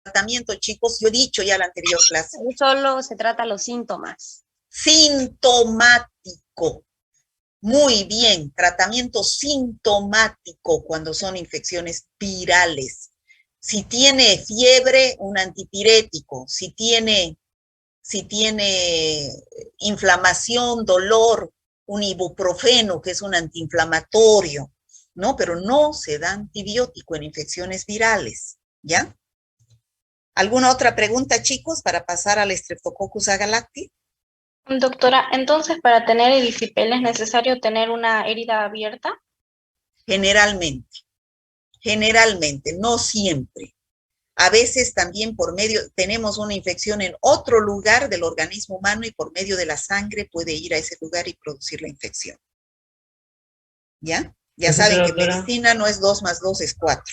tratamiento, chicos? Yo he dicho ya en la anterior clase. Solo se trata los síntomas. Sintomático. Muy bien, tratamiento sintomático cuando son infecciones virales. Si tiene fiebre, un antipirético. Si tiene inflamación, dolor, un ibuprofeno, que es un antiinflamatorio, ¿no? Pero no se da antibiótico en infecciones virales, ¿ya? ¿Alguna otra pregunta, chicos, para pasar al Streptococcus agalacti? Doctora, entonces para tener erisipela es necesario tener una herida abierta. Generalmente, no siempre. A veces también tenemos una infección en otro lugar del organismo humano y por medio de la sangre puede ir a ese lugar y producir la infección. ¿Ya? Ya saben que medicina no es 2 más 2 es 4.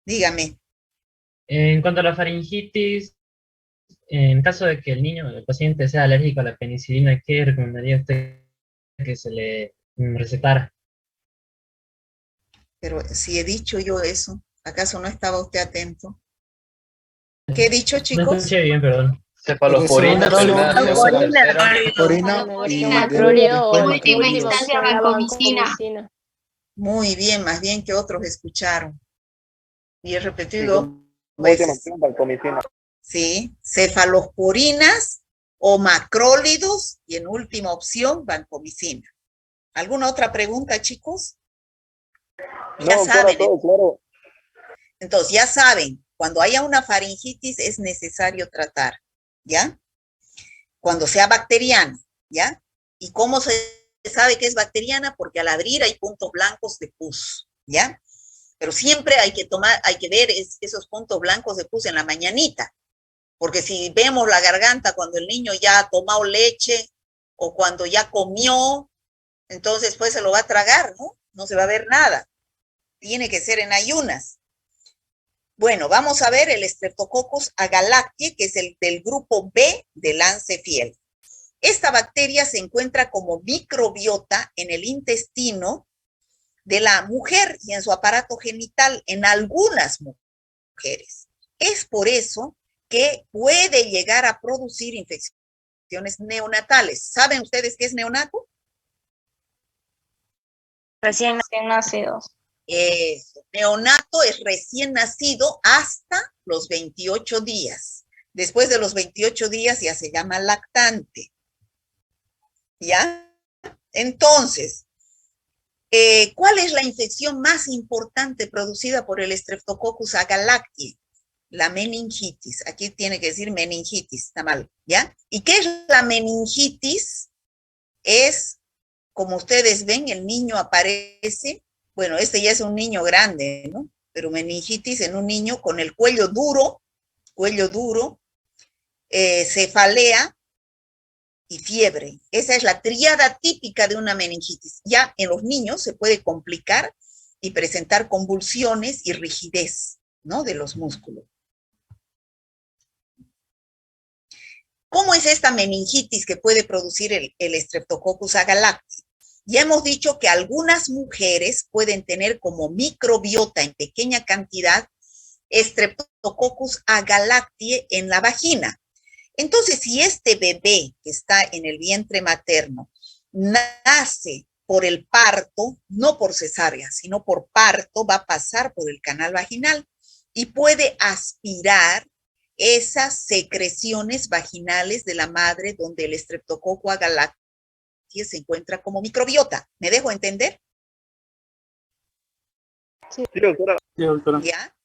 Dígame. En cuanto a la faringitis, en caso de que el paciente sea alérgico a la penicilina, ¿qué recomendaría usted que se le recetara? Pero si he dicho yo eso, ¿acaso no estaba usted atento? ¿Qué he dicho, No chicos? escuché bien, perdón. Cefalosporina, Macróleo, primera, segunda, tercera. orina y Macróleo después o de última macrólidos. instancia vancomicina. Muy bien, más bien que otros escucharon. Y he Y repetido como última veces. opción, vancomicina. Sí, cefalosporinas o macrólidos y en última opción, vancomicina. ¿Alguna otra pregunta, chicos? No, Ya doctora, saben, todo claro. entonces ya saben, cuando haya una faringitis es necesario tratar, ¿ya? Cuando sea bacteriana, ¿ya? ¿Y cómo se sabe que es bacteriana? Porque al abrir hay puntos blancos de pus, ¿ya? Pero siempre hay que ver esos puntos blancos de pus en la mañanita, porque si vemos la garganta cuando el niño ya ha tomado leche o cuando ya comió, entonces pues se lo va a tragar, ¿no? No se va a ver nada. Tiene que ser en ayunas. Bueno, vamos a ver el Streptococcus agalactiae, que es el del grupo B de Lancefield. Esta bacteria se encuentra como microbiota en el intestino de la mujer y en su aparato genital en algunas mujeres. Es por eso que puede llegar a producir infecciones neonatales. ¿Saben ustedes qué es neonato? Recién nacidos. Eso. Neonato es recién nacido hasta los 28 días. Después de los 28 días ya se llama lactante. ¿Ya? Entonces, ¿cuál es la infección más importante producida por el Streptococcus agalactiae? La meningitis. Aquí tiene que decir meningitis, está mal, ¿ya? ¿Y qué es la meningitis? Es, como ustedes ven, el niño aparece, bueno, este ya es un niño grande, ¿no? Pero meningitis en un niño con el cuello duro, cefalea y fiebre. Esa es la tríada típica de una meningitis. Ya en los niños se puede complicar y presentar convulsiones y rigidez, ¿no? De los músculos. ¿Cómo es esta meningitis que puede producir el Streptococcus agalactiae? Ya hemos dicho que algunas mujeres pueden tener como microbiota en pequeña cantidad Streptococcus agalactiae en la vagina. Entonces, si este bebé que está en el vientre materno nace por el parto, no por cesárea, sino por parto, va a pasar por el canal vaginal y puede aspirar esas secreciones vaginales de la madre donde el Streptococcus agalactiae se encuentra como microbiota. ¿Me dejo entender? Sí, doctora. Sí, doctora. ¿Ya?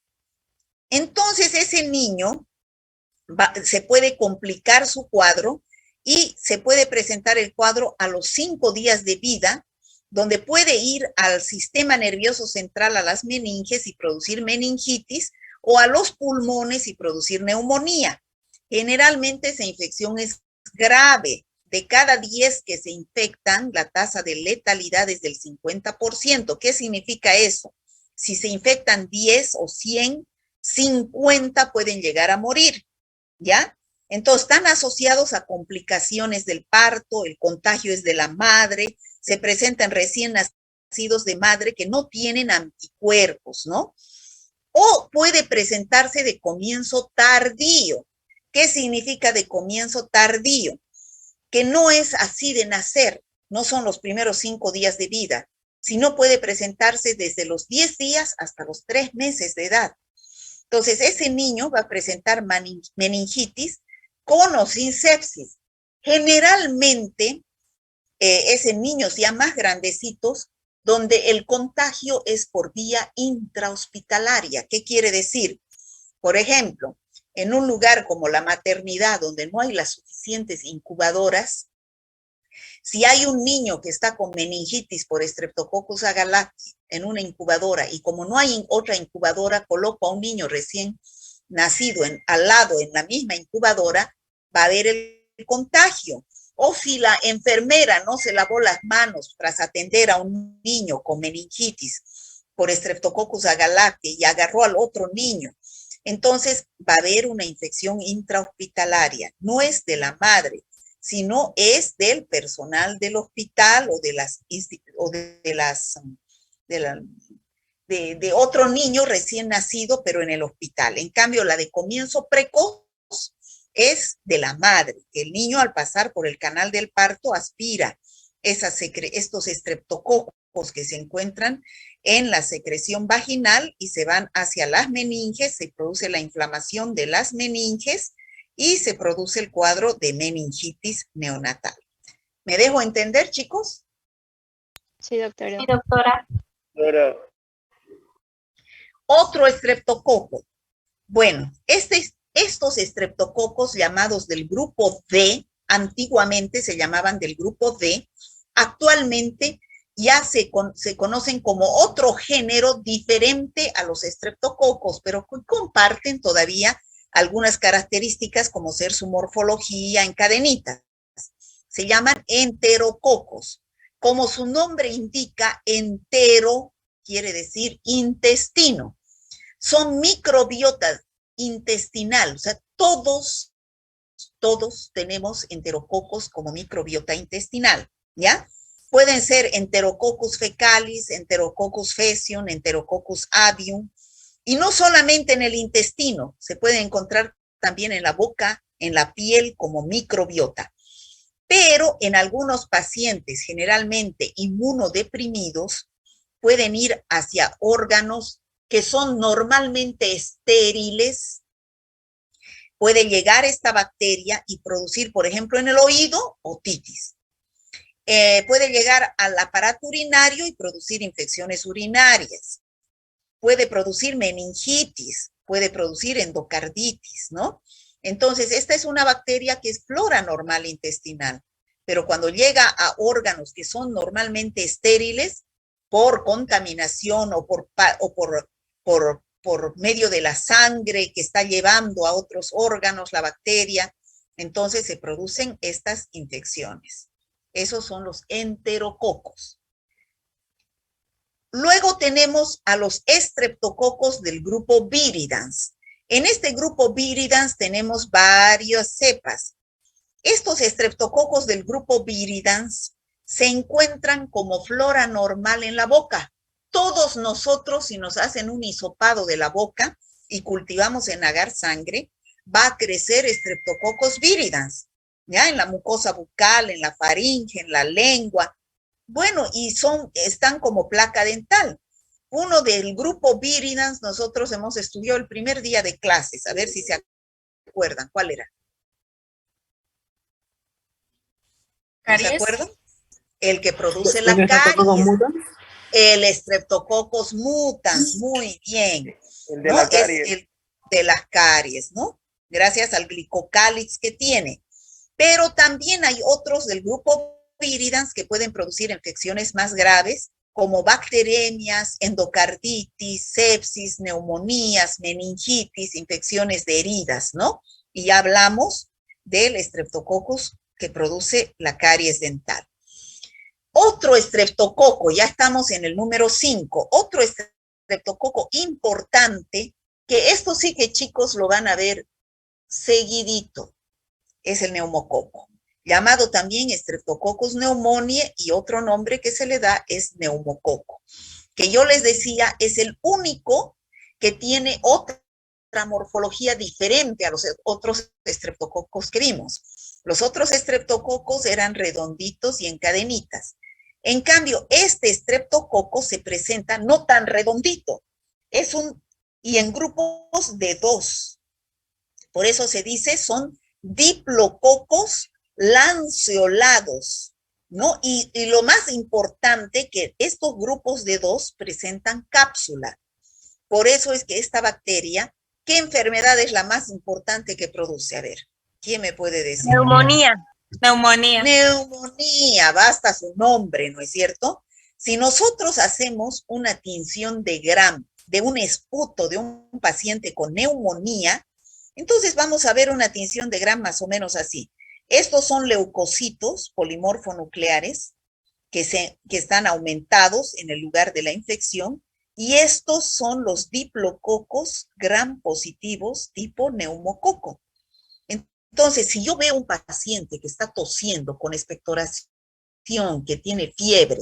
Entonces ese niño se puede complicar su cuadro y se puede presentar el cuadro a los 5 días de vida, donde puede ir al sistema nervioso central, a las meninges y producir meningitis, o a los pulmones y producir neumonía. Generalmente esa infección es grave. De cada 10 que se infectan, la tasa de letalidad es del 50%. ¿Qué significa eso? Si se infectan 10 o 100, 50 pueden llegar a morir, ¿ya? Entonces, están asociados a complicaciones del parto, el contagio es de la madre, se presentan recién nacidos de madre que no tienen anticuerpos, ¿no? O puede presentarse de comienzo tardío. ¿Qué significa de comienzo tardío? Que no es así de nacer, no son los primeros 5 días de vida, sino puede presentarse desde los 10 días hasta los 3 meses de edad. Entonces, ese niño va a presentar meningitis con o sin sepsis. Generalmente, es en niños ya más grandecitos, donde el contagio es por vía intrahospitalaria. ¿Qué quiere decir? Por ejemplo, en un lugar como la maternidad, donde no hay las suficientes incubadoras, si hay un niño que está con meningitis por Streptococcus agalactiae en una incubadora y como no hay otra incubadora, coloco a un niño recién nacido al lado en la misma incubadora, va a haber el contagio. O si la enfermera no se lavó las manos tras atender a un niño con meningitis por Streptococcus agalactiae y agarró al otro niño, entonces va a haber una infección intrahospitalaria. No es de la madre, sino es del personal del hospital o de de otro niño recién nacido, pero en el hospital. En cambio, la de comienzo precoz es de la madre. El niño al pasar por el canal del parto aspira estos estreptococos que se encuentran en la secreción vaginal y se van hacia las meninges, se produce la inflamación de las meninges y se produce el cuadro de meningitis neonatal. ¿Me dejo entender, chicos? Sí, doctora. Sí, doctora. Pero, Otro estreptococo. Bueno, estos estreptococos llamados del grupo D, antiguamente se llamaban del grupo D, actualmente ya se conocen como otro género diferente a los estreptococos, pero comparten todavía algunas características como ser su morfología en cadenitas. Se llaman enterococos. Como su nombre indica, entero quiere decir intestino. Son microbiota intestinal, o sea, todos tenemos enterococos como microbiota intestinal, ¿ya? Pueden ser Enterococcus fecalis, Enterococcus faecium, Enterococcus avium, y no solamente en el intestino, se puede encontrar también en la boca, en la piel como microbiota. Pero en algunos pacientes, generalmente inmunodeprimidos, pueden ir hacia órganos que son normalmente estériles. Puede llegar esta bacteria y producir, por ejemplo, en el oído, otitis. Puede llegar al aparato urinario y producir infecciones urinarias. Puede producir meningitis, puede producir endocarditis, ¿no? Entonces, esta es una bacteria que es flora normal intestinal, pero cuando llega a órganos que son normalmente estériles, por contaminación o por medio de la sangre que está llevando a otros órganos la bacteria, entonces se producen estas infecciones. Esos son los enterococos. Luego tenemos a los estreptococos del grupo viridans. En este grupo viridans tenemos varias cepas. Estos estreptococos del grupo viridans se encuentran como flora normal en la boca. Todos nosotros, si nos hacen un hisopado de la boca y cultivamos en agar sangre, va a crecer estreptococos viridans, ¿ya? En la mucosa bucal, en la faringe, en la lengua. Bueno, y están como placa dental. Uno del grupo viridans, nosotros hemos estudiado el primer día de clases, a ver si se acuerdan. ¿Cuál era? ¿No se acuerdan? El que produce la caries. El Streptococcus mutans, muy bien. el de la caries. Es el de las caries, ¿no? Gracias al glicocálix que tiene. Pero también hay otros del grupo viridans que pueden producir infecciones más graves, como bacteremias, endocarditis, sepsis, neumonías, meningitis, infecciones de heridas, ¿no? Y ya hablamos del Streptococcus que produce la caries dental. Otro estreptococo, ya estamos en el número 5, otro estreptococo importante, que esto sí que chicos lo van a ver seguidito, es el neumococo, llamado también Streptococcus pneumoniae, y otro nombre que se le da es neumococo, que yo les decía es el único que tiene otra morfología diferente a los otros estreptococos que vimos. Los otros estreptococos eran redonditos y en cadenitas. En cambio, este estreptococo se presenta no tan redondito, y en grupos de 2. Por eso se dice son diplococos lanceolados, ¿no? Y lo más importante, que estos grupos de 2 presentan cápsula. Por eso es que esta bacteria, ¿qué enfermedad es la más importante que produce? A ver, ¿quién me puede decir? Neumonía. Neumonía, basta su nombre, ¿no es cierto? Si nosotros hacemos una tinción de Gram de un esputo de un paciente con neumonía, entonces vamos a ver una tinción de Gram más o menos así. Estos son leucocitos polimorfonucleares que están aumentados en el lugar de la infección, y estos son los diplococos Gram positivos tipo neumococo. Entonces, si yo veo un paciente que está tosiendo con expectoración, que tiene fiebre,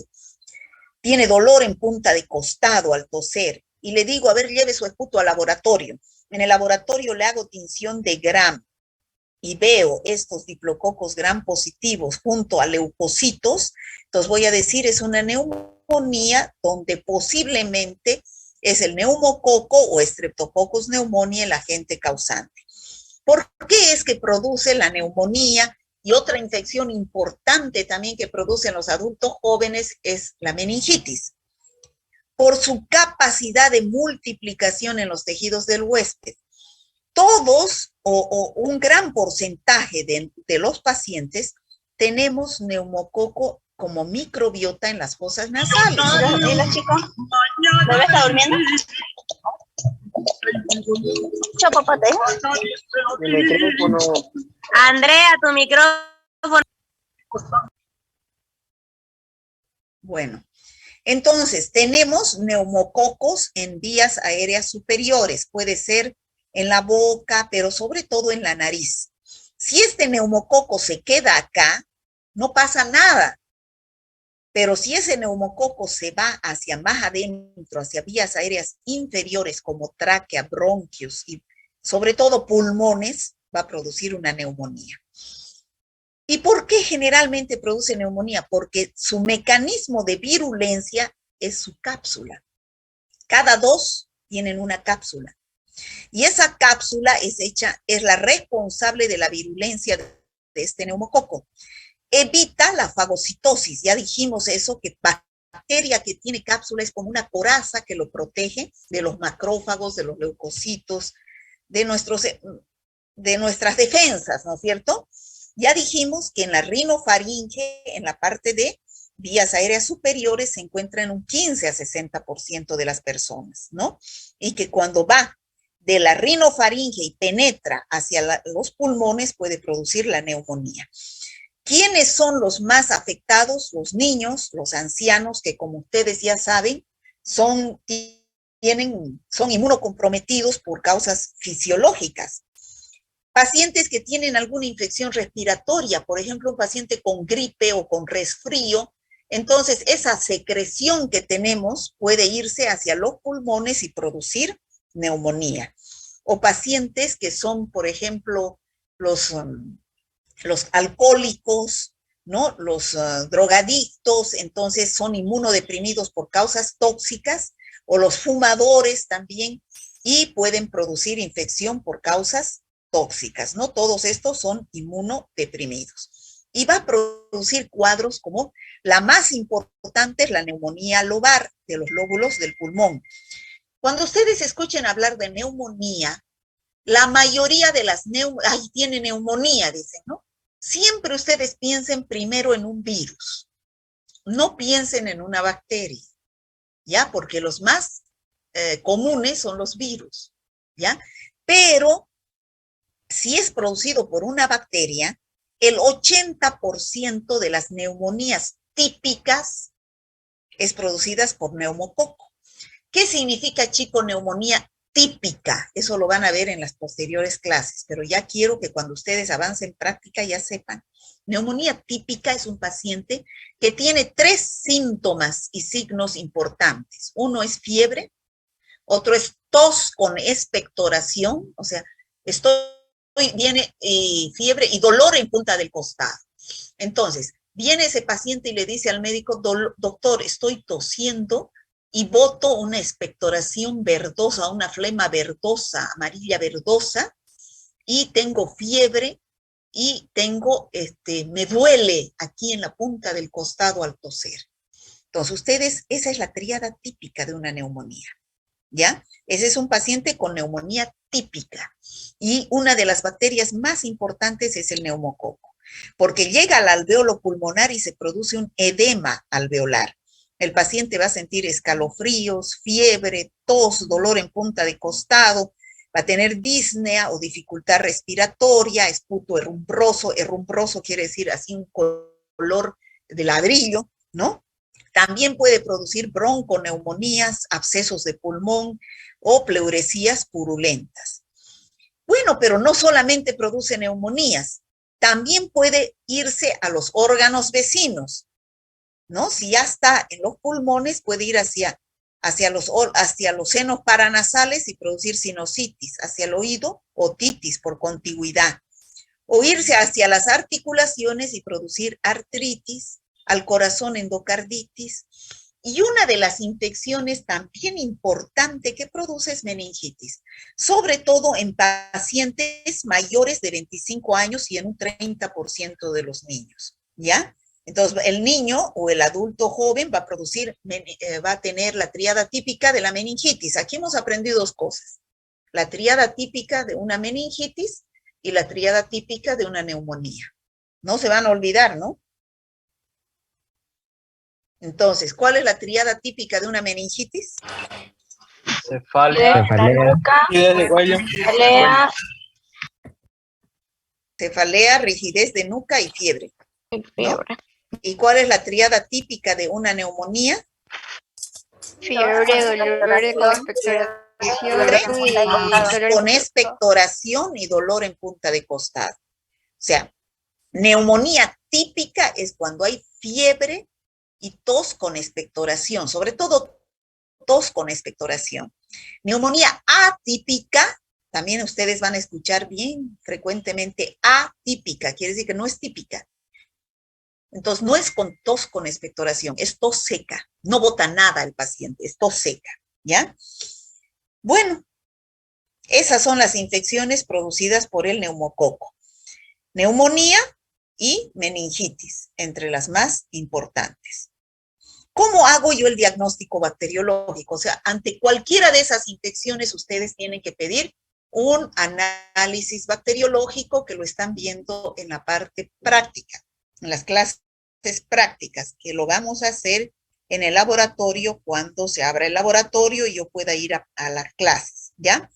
tiene dolor en punta de costado al toser, y le digo, a ver, lleve su esputo al laboratorio. En el laboratorio le hago tinción de Gram y veo estos diplococos Gram positivos junto a leucocitos, entonces voy a decir, es una neumonía donde posiblemente es el neumococo o Streptococcus pneumoniae el agente causante. ¿Por qué es que produce la neumonía? Y otra infección importante también que producen los adultos jóvenes es la meningitis. Por su capacidad de multiplicación en los tejidos del huésped. Todos o un gran porcentaje de los pacientes tenemos neumococo como microbiota en las fosas nasales. ¿Y los chicos? ¿Bebé está durmiendo? Chapopote. El micrófono. Andrea, tu micrófono. Bueno, entonces tenemos neumococos en vías aéreas superiores. Puede ser en la boca, pero sobre todo en la nariz. Si este neumococo se queda acá, no pasa nada. Pero si ese neumococo se va hacia más adentro, hacia vías aéreas inferiores como tráquea, bronquios y sobre todo pulmones, va a producir una neumonía. ¿Y por qué generalmente produce neumonía? Porque su mecanismo de virulencia es su cápsula. Cada dos tienen una cápsula. Y esa cápsula es la responsable de la virulencia de este neumococo. Evita la fagocitosis, ya dijimos eso, que bacteria que tiene cápsula es como una coraza que lo protege de los macrófagos, de los leucocitos, de nuestras defensas, ¿no es cierto? Ya dijimos que en la rinofaringe, en la parte de vías aéreas superiores, se encuentra en un 15 a 60% de las personas, ¿no? Y que cuando va de la rinofaringe y penetra hacia los pulmones puede producir la neumonía. ¿Quiénes son los más afectados? Los niños, los ancianos, que como ustedes ya saben, son inmunocomprometidos por causas fisiológicas. Pacientes que tienen alguna infección respiratoria, por ejemplo, un paciente con gripe o con resfrío, entonces esa secreción que tenemos puede irse hacia los pulmones y producir neumonía. O pacientes que son, por ejemplo, los alcohólicos, ¿no? Los drogadictos, entonces son inmunodeprimidos por causas tóxicas, o los fumadores también, y pueden producir infección por causas tóxicas, ¿no? Todos estos son inmunodeprimidos. Y va a producir cuadros como la más importante es la neumonía lobar de los lóbulos del pulmón. Cuando ustedes escuchen hablar de neumonía, la mayoría de las tiene neumonía, dicen, ¿no? Siempre ustedes piensen primero en un virus, no piensen en una bacteria, ¿ya? Porque los más comunes son los virus, ¿ya? Pero si es producido por una bacteria, el 80% de las neumonías típicas es producidas por neumococo. ¿Qué significa, chico, neumonía típica? Eso lo van a ver en las posteriores clases, pero ya quiero que cuando ustedes avancen práctica ya sepan. Neumonía típica es un paciente que tiene 3 síntomas y signos importantes. Uno es fiebre, otro es tos con expectoración, o sea, viene fiebre y dolor en punta del costado. Entonces, viene ese paciente y le dice al médico, doctor, estoy tosiendo y boto una expectoración verdosa, una flema verdosa, amarilla verdosa, y tengo fiebre y me duele aquí en la punta del costado al toser. Entonces, esa es la tríada típica de una neumonía, ¿ya? Ese es un paciente con neumonía típica. Y una de las bacterias más importantes es el neumococo, porque llega al alveolo pulmonar y se produce un edema alveolar. El paciente va a sentir escalofríos, fiebre, tos, dolor en punta de costado, va a tener disnea o dificultad respiratoria, esputo herrumbroso. Herrumbroso quiere decir así un color de ladrillo, ¿no? También puede producir bronconeumonías, abscesos de pulmón o pleuresías purulentas. Bueno, pero no solamente produce neumonías, también puede irse a los órganos vecinos. ¿no? Si ya está en los pulmones, puede ir hacia los senos paranasales y producir sinusitis, hacia el oído, otitis por contigüidad, o irse hacia las articulaciones y producir artritis, al corazón endocarditis, y una de las infecciones también importante que produce es meningitis, sobre todo en pacientes mayores de 25 años y en un 30% de los niños, ¿ya? Entonces, el niño o el adulto joven va a tener la tríada típica de la meningitis. Aquí hemos aprendido dos cosas: la tríada típica de una meningitis y la tríada típica de una neumonía. No se van a olvidar, ¿no? Entonces, ¿cuál es la tríada típica de una meningitis? Cefalea. Cefalea Cefalea, rigidez de nuca y fiebre, y ¿no? fiebre. ¿Y cuál es la tríada típica de una neumonía? Fiebre, dolor con expectoración y dolor Con en expectoración y dolor en punta de costado. O sea, neumonía típica es cuando hay fiebre y tos con expectoración, sobre todo tos con expectoración. Neumonía atípica, también ustedes van a escuchar bien frecuentemente atípica, quiere decir que no es típica. Entonces, no es con tos con expectoración, es tos seca. No bota nada el paciente, es tos seca, ¿ya? Bueno, esas son las infecciones producidas por el neumococo. Neumonía y meningitis, entre las más importantes. ¿Cómo hago yo el diagnóstico bacteriológico? O sea, ante cualquiera de esas infecciones, ustedes tienen que pedir un análisis bacteriológico, que lo están viendo en la parte práctica, en las clases prácticas, que lo vamos a hacer en el laboratorio cuando se abra el laboratorio y yo pueda ir a las clases, ¿ya?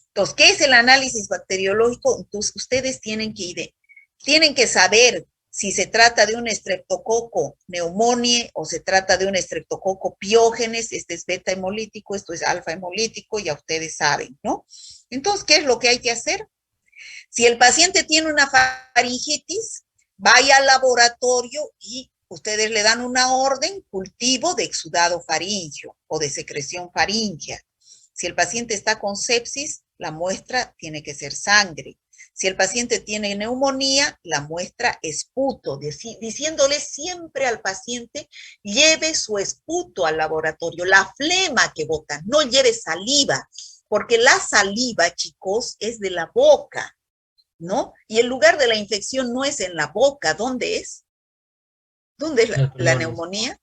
Entonces, ¿qué es el análisis bacteriológico? Entonces, ustedes tienen que saber si se trata de un estreptococo pneumoniae o se trata de un estreptococo piógenes. Este es beta hemolítico, esto es alfa hemolítico, ya ustedes saben, ¿no? Entonces, ¿qué es lo que hay que hacer? Si el paciente tiene una faringitis, vaya al laboratorio y ustedes le dan una orden, cultivo de exudado faríngeo o de secreción faríngea. Si el paciente está con sepsis, la muestra tiene que ser sangre. Si el paciente tiene neumonía, la muestra esputo, diciéndole siempre al paciente, lleve su esputo al laboratorio, la flema que bota, no lleve saliva, porque la saliva, chicos, es de la boca, ¿no? Y el lugar de la infección no es en la boca, ¿dónde es? ¿Dónde es la neumonía?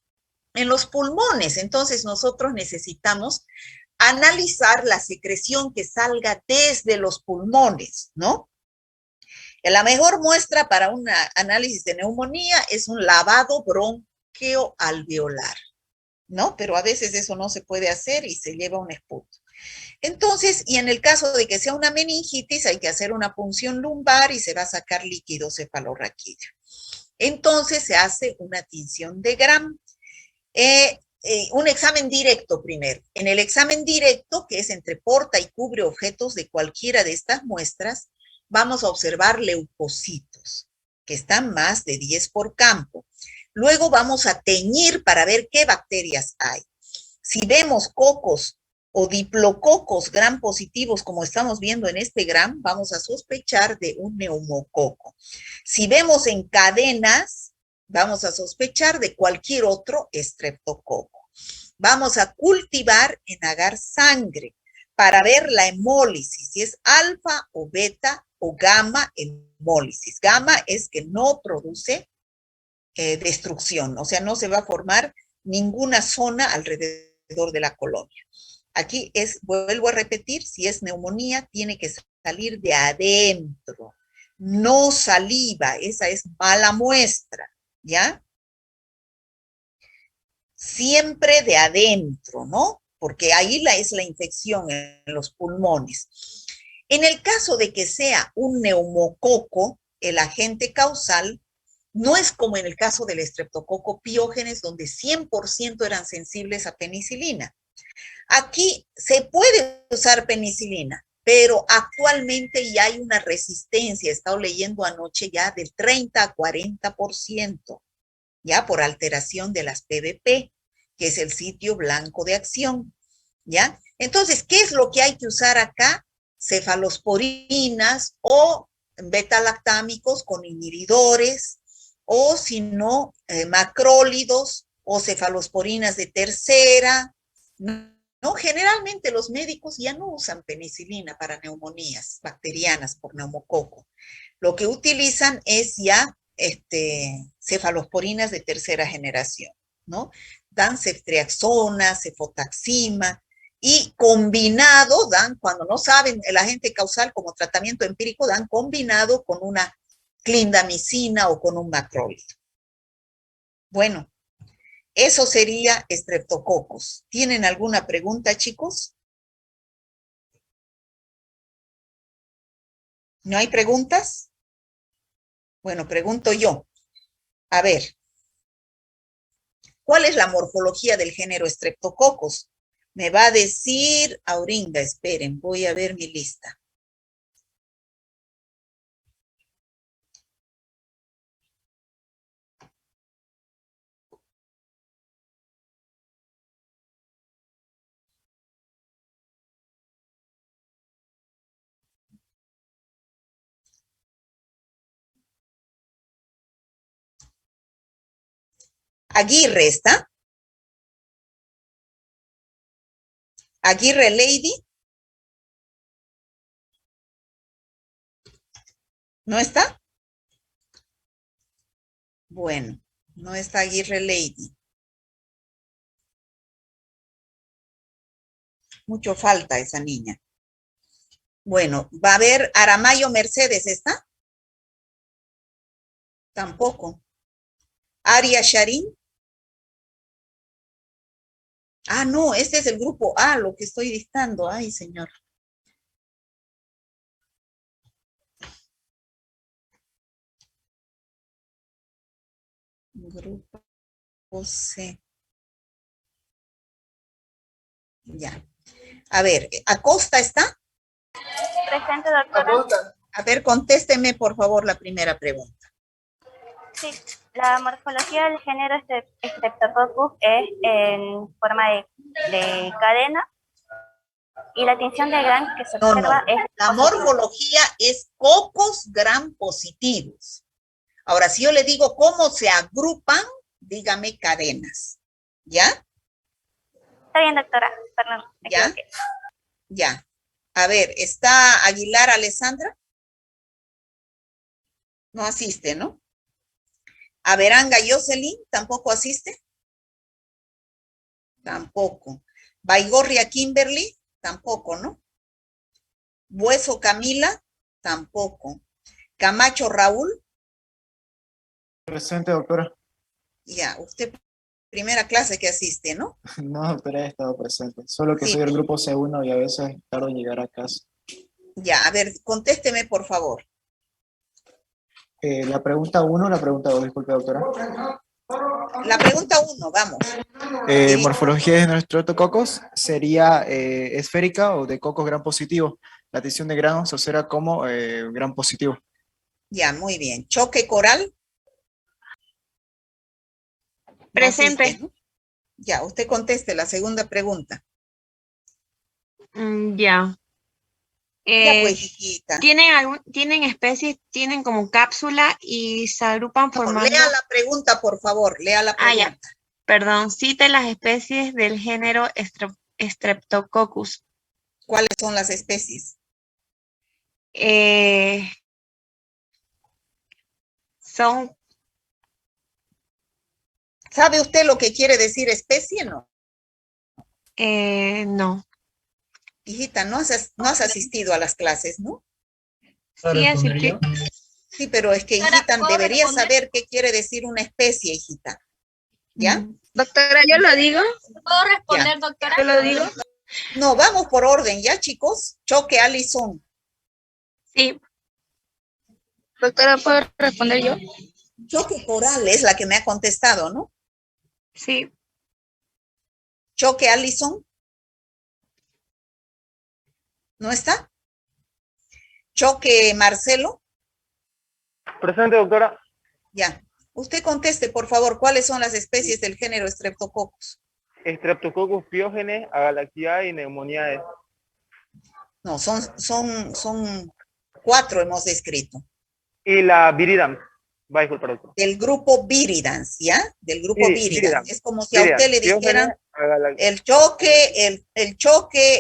En los pulmones. Entonces nosotros necesitamos analizar la secreción que salga desde los pulmones, ¿no? La mejor muestra para un análisis de neumonía es un lavado bronquioalveolar, ¿no? Pero a veces eso no se puede hacer y se lleva un esputo. Entonces, y en el caso de que sea una meningitis, hay que hacer una punción lumbar y se va a sacar líquido cefalorraquídeo. Entonces se hace una tinción de Gram. Un examen directo primero. En el examen directo, que es entre porta y cubre objetos de cualquiera de estas muestras, vamos a observar leucocitos, que están más de 10 por campo. Luego vamos a teñir para ver qué bacterias hay. Si vemos cocos o diplococos gram positivos, como estamos viendo en este gram, vamos a sospechar de un neumococo. Si vemos en cadenas, vamos a sospechar de cualquier otro estreptococo. Vamos a cultivar en agar sangre para ver la hemólisis, si es alfa o beta o gamma hemólisis. Gamma es que no produce destrucción, o sea, no se va a formar ninguna zona alrededor de la colonia. Aquí vuelvo a repetir, si es neumonía, tiene que salir de adentro, no saliva, esa es mala muestra, ¿ya? Siempre de adentro, ¿no? Porque ahí es la infección en los pulmones. En el caso de que sea un neumococo, el agente causal no es como en el caso del estreptococo piógenes, donde 100% eran sensibles a penicilina. Aquí se puede usar penicilina, pero actualmente ya hay una resistencia, he estado leyendo anoche ya del 30 a 40%, ya por alteración de las PBP, que es el sitio blanco de acción, ¿ya? Entonces, ¿qué es lo que hay que usar acá? Cefalosporinas o beta-lactámicos con inhibidores, o si no, macrólidos o cefalosporinas de tercera, ¿no? Generalmente los médicos ya no usan penicilina para neumonías bacterianas por neumococo. Lo que utilizan es ya cefalosporinas de tercera generación, ¿no? Dan ceftriaxona, cefotaxima, y combinado dan, cuando no saben el agente causal como tratamiento empírico, dan combinado con una clindamicina o con un macrólido. Bueno, eso sería Streptococcus. ¿Tienen alguna pregunta, chicos? ¿No hay preguntas? Bueno, pregunto yo. A ver, ¿cuál es la morfología del género Streptococcus? Me va a decir Auringa, esperen, voy a ver mi lista. Aguirre está. Aguirre Lady. ¿No está? Bueno, no está Aguirre Lady. Mucho falta esa niña. Bueno, va a haber Aramayo Mercedes, ¿está? Tampoco. Aria Sharin. Ah, no, este es el grupo A, lo que estoy dictando. Ay, señor. Grupo C. Ya. A ver, ¿Acosta está? Presente, doctora. A ver, contésteme, por favor, la primera pregunta. Sí, la morfología del género Streptococcus es en forma de cadena y la tinción de Gram que se observa es La positiva. morfología es cocos gram positivos. Ahora, si yo le digo cómo se agrupan, dígame cadenas. ¿Ya? Está bien, doctora. Perdón, me ¿Ya? equivoqué. Ya. A ver, ¿está Aguilar Alessandra? No asiste, ¿no? Averanga Jocelyn, ¿tampoco asiste? Tampoco. Baigorria Kimberly, tampoco, ¿no? Bueso Camila, tampoco. Camacho Raúl, Presente, doctora. ya, usted primera clase que asiste, ¿no? No, doctora, he estado presente. Solo que Sí. soy del grupo C1 y a veces tardo en llegar a casa. Ya, a ver, contésteme, por favor. La pregunta 1 o la pregunta 2, disculpe, doctora. La pregunta 1, vamos. Morfología de nuestro Streptococcus sería esférica o de cocos gram positivo. La tinción de grano se observa como gram positivo. Ya, muy bien. Choque coral. No Presente. asiste, ¿no? Ya, usted conteste la segunda pregunta. Ya. Ya pues, hijita. Tienen especies, tienen como cápsula y se agrupan formando. Lea la pregunta, por favor. Lea la Ah, ya. pregunta. Perdón, cite las especies del género Streptococcus. ¿Cuáles son las especies? Son, ¿Sabe usted lo que quiere decir especie, no? no. Hijita, no has asistido a las clases, ¿no? ¿Puedo Sí, responder asistí. yo? Sí, pero es que, hijita, debería saber qué quiere decir una especie, hijita. ¿Ya? Doctora, yo lo digo. ¿Puedo responder, Ya. doctora? Yo lo digo. No, vamos por orden, ¿ya, chicos? Choque, Alison. Sí. Doctora, ¿puedo responder yo? Choque coral es la que me ha contestado, ¿no? Sí. Choque, Alison. ¿No está? Choque, Marcelo. Presente, doctora. Ya. Usted conteste, por favor, ¿cuáles son las especies del género Streptococcus? Streptococcus pyogenes, Agalactiae y Pneumoniae. No, son 4 hemos descrito. Y la Viridans. Va, disculpa, doctor. Del grupo Viridans, ¿ya? Del grupo Sí, Viridans. Viridans. Es como si a usted le dijeran el choque,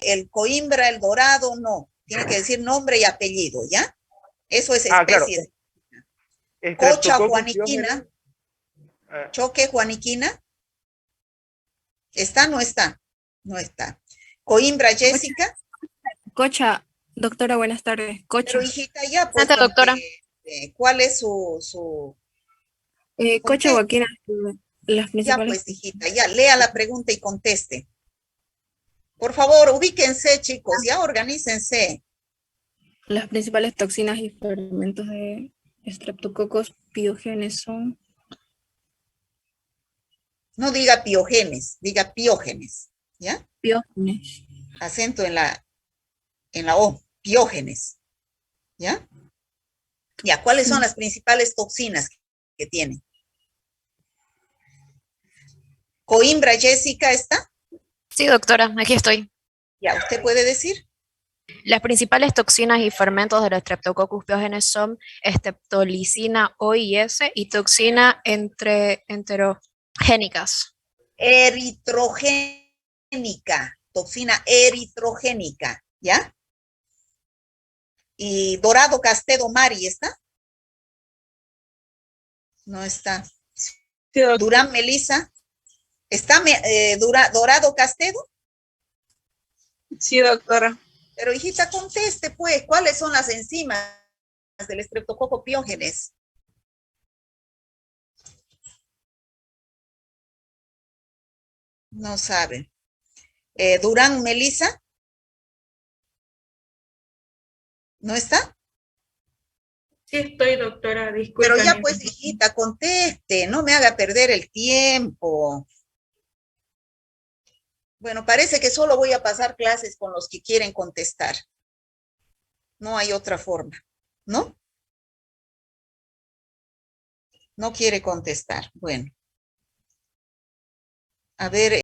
el coimbra, el dorado, no. Tiene que decir nombre y apellido, ¿ya? Eso es especie. Claro. Cocha juaniquina. Choque juaniquina. ¿Está? No está. No está. Coimbra Jessica. Cocha, doctora, buenas tardes. Cocha. Pero hijita, ya pues. Doctora. ¿Cuál es su Cocha Joaquina, las Ya principales. pues, hijita, ya lea la pregunta y conteste. Por favor, ubíquense, chicos, ya organícense. Las principales toxinas y fermentos de Streptococcus pyogenes son. No diga piogenes, diga piógenes, ¿ya? Piógenes. Acento en la O, piógenes, ¿ya? Ya, ¿cuáles son las principales toxinas que tiene? ¿Coimbra Jessica está? Sí, doctora, aquí estoy. Ya, ¿usted puede decir? Las principales toxinas y fermentos de los Streptococcus pyogenes son streptolicina O y S y toxina enterogénicas. Eritrogénica, toxina eritrogénica, ¿ya? ¿Y Dorado Castedo Mari está? No está. Sí, Durán Melissa. ¿Está Dorado Castedo? Sí, doctora. Pero hijita, conteste pues, ¿cuáles son las enzimas del Streptococcus pyogenes? No sabe. Durán Melissa. ¿No está? Sí estoy, doctora, Pero disculpe. ya pues, hijita, conteste, no me haga perder el tiempo. Bueno, parece que solo voy a pasar clases con los que quieren contestar. No hay otra forma, ¿no? No quiere contestar. Bueno. A ver,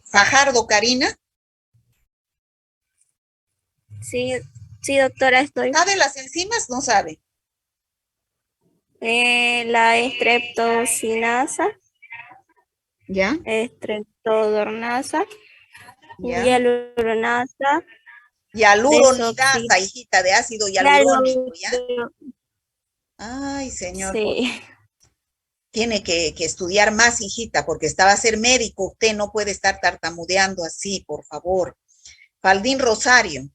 Fajardo Karina. Sí, sí, doctora, estoy. ¿Sabe las enzimas? No sabe. La streptocinasa, ¿Ya? streptodornasa, ¿Ya? hialuronasa, Hialuronidasa, hijita, de ácido hialurónico, ¿ya? Ay, señor. Sí. Tiene que estudiar más, hijita, porque estaba a ser médico. Usted no puede estar tartamudeando así, por favor. Faldín Rosario.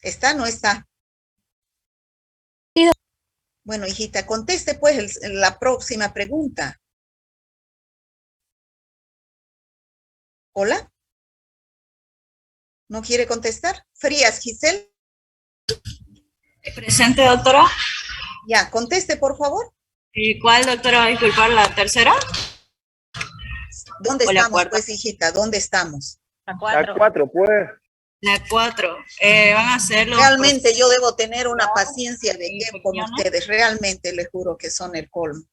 ¿Está? ¿No está? Sí. Bueno, hijita, conteste pues la próxima pregunta. ¿Hola? ¿No quiere contestar? Frías, Giselle. Presente, doctora. Ya, conteste, por favor. ¿Y cuál, doctora, va a disculpar? ¿La tercera? ¿Dónde ¿O la estamos, cuarta? pues, hijita? ¿Dónde estamos? La La 4, pues. La 4. Van a ser los... Realmente yo debo tener una paciencia de y tiempo con infecciones. ustedes. Realmente les juro que son el colmo.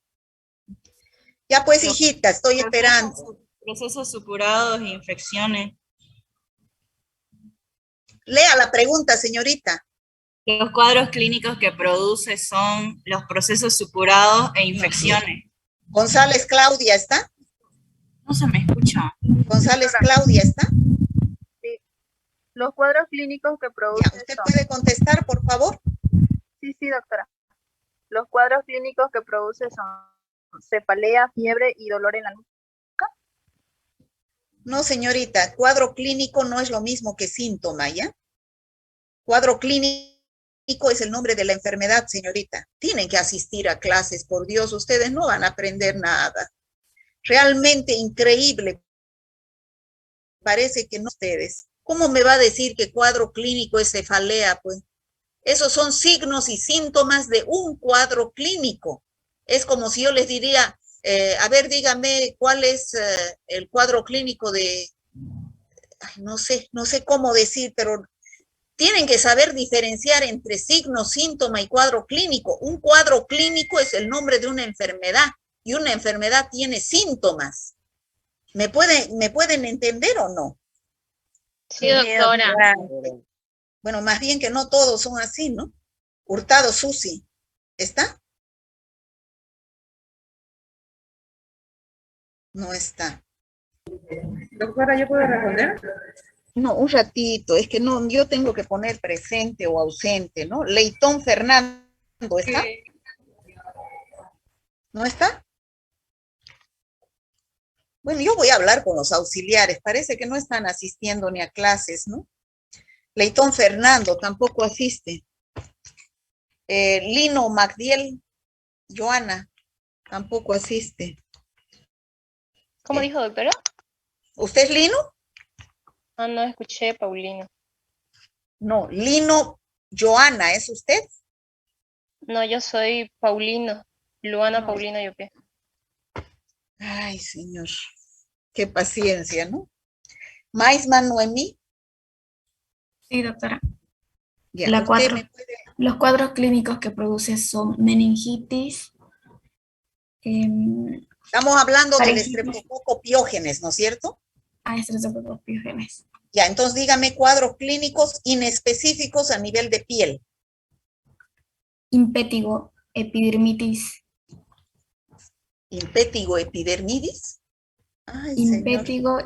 Ya pues, hijita, estoy esperando. Procesos supurados e infecciones. Lea la pregunta, señorita. Los cuadros clínicos que produce son los procesos supurados e infecciones. González Claudia, ¿está? No se me escucha. González Claudia, ¿está? Los cuadros clínicos que Ya, producen ¿usted son... puede contestar, por favor? Sí, doctora. Los cuadros clínicos que produce son cefalea, fiebre y dolor en la nuca. No, señorita, cuadro clínico no es lo mismo que síntoma, ¿ya? Cuadro clínico es el nombre de la enfermedad, señorita. Tienen que asistir a clases, por Dios, ustedes no van a aprender nada. Realmente increíble. Parece que no ustedes. ¿Cómo me va a decir que cuadro clínico es cefalea? Pues esos son signos y síntomas de un cuadro clínico. Es como si yo les diría, a ver, dígame cuál es el cuadro clínico de, ay, no sé cómo decir, pero Tienen que saber diferenciar entre signo, síntoma y cuadro clínico. Un cuadro clínico es el nombre de una enfermedad y una enfermedad tiene síntomas. ¿Me pueden entender o no? Sí, doctora. Bueno, más bien que no todos son así, ¿no? Hurtado, Susi, ¿está? No está. Doctora, ¿yo puedo responder? No, un ratito, es que no, yo tengo que poner presente o ausente, ¿no? Leitón Fernando, ¿está? ¿No está? Bueno, yo voy a hablar con los auxiliares, parece que no están asistiendo ni a clases, ¿no? Leitón Fernando tampoco asiste. Lino Magdiel, Joana, tampoco asiste. ¿Cómo dijo, doctora? ¿Usted es Lino? Ah, no escuché, Paulino. No, Lino Joana, ¿es usted? No, yo soy Paulino. Luana No. Paulino Yopé. Ay, señor, qué paciencia, ¿no? Maisman Noemí. Sí, doctora. Ya, La usted 4. me puede... Los cuadros clínicos que produce son meningitis, em, Estamos hablando del faringitis. estreptococo piógenes, ¿no es cierto? Estreptococcus pyogenes. Ya, entonces dígame cuadros clínicos inespecíficos a nivel de piel. Impétigo, epidermitis. Impétigo epidermidis. Ay, señor. Impétigo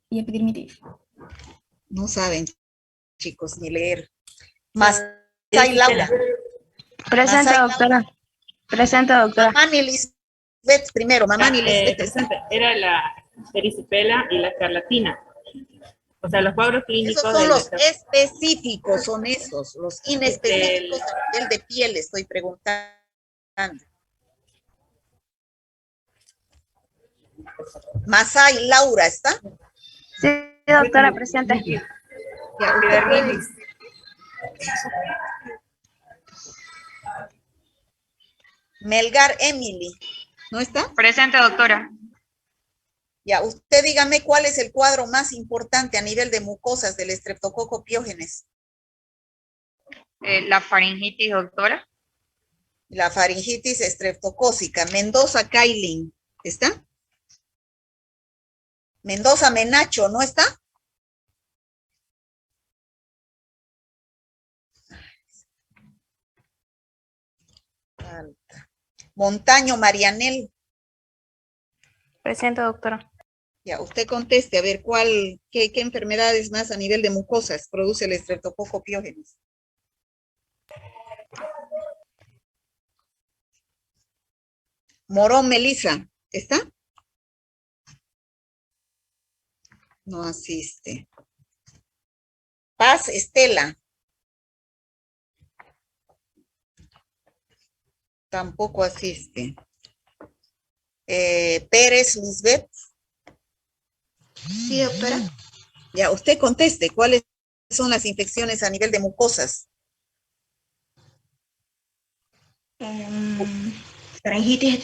y epidermitis. No saben, chicos, ni leer. Masay Laura. Presente, Masay doctora. Laura. Presente, doctora. Mamá Lisbeth primero, mamá Lisbeth. Presente. Era la erisipela y la escarlatina. O sea, los cuadros clínicos Esos son de los nuestra- específicos, son esos. Los inespecíficos a nivel de piel estoy preguntando. Masay Laura, ¿está? Sí, doctora, presente. Ya, usted puede... Melgar Emily, ¿no está? Presente, doctora. Ya, usted dígame cuál es el cuadro más importante a nivel de mucosas del estreptococo piógenes. La faringitis, doctora. La faringitis estreptocócica. Mendoza Kailin, ¿está? Mendoza Menacho, ¿no está? Falta. Montaño Marianel. Presente, doctora. Ya, usted conteste, a ver, qué enfermedades más a nivel de mucosas produce el estreptococo piógenes. Morón Melissa, ¿está? No asiste. Paz Estela. Tampoco asiste. Pérez Lisbeth. Sí, doctora. Ya, usted conteste, ¿cuáles son las infecciones a nivel de mucosas? Faringitis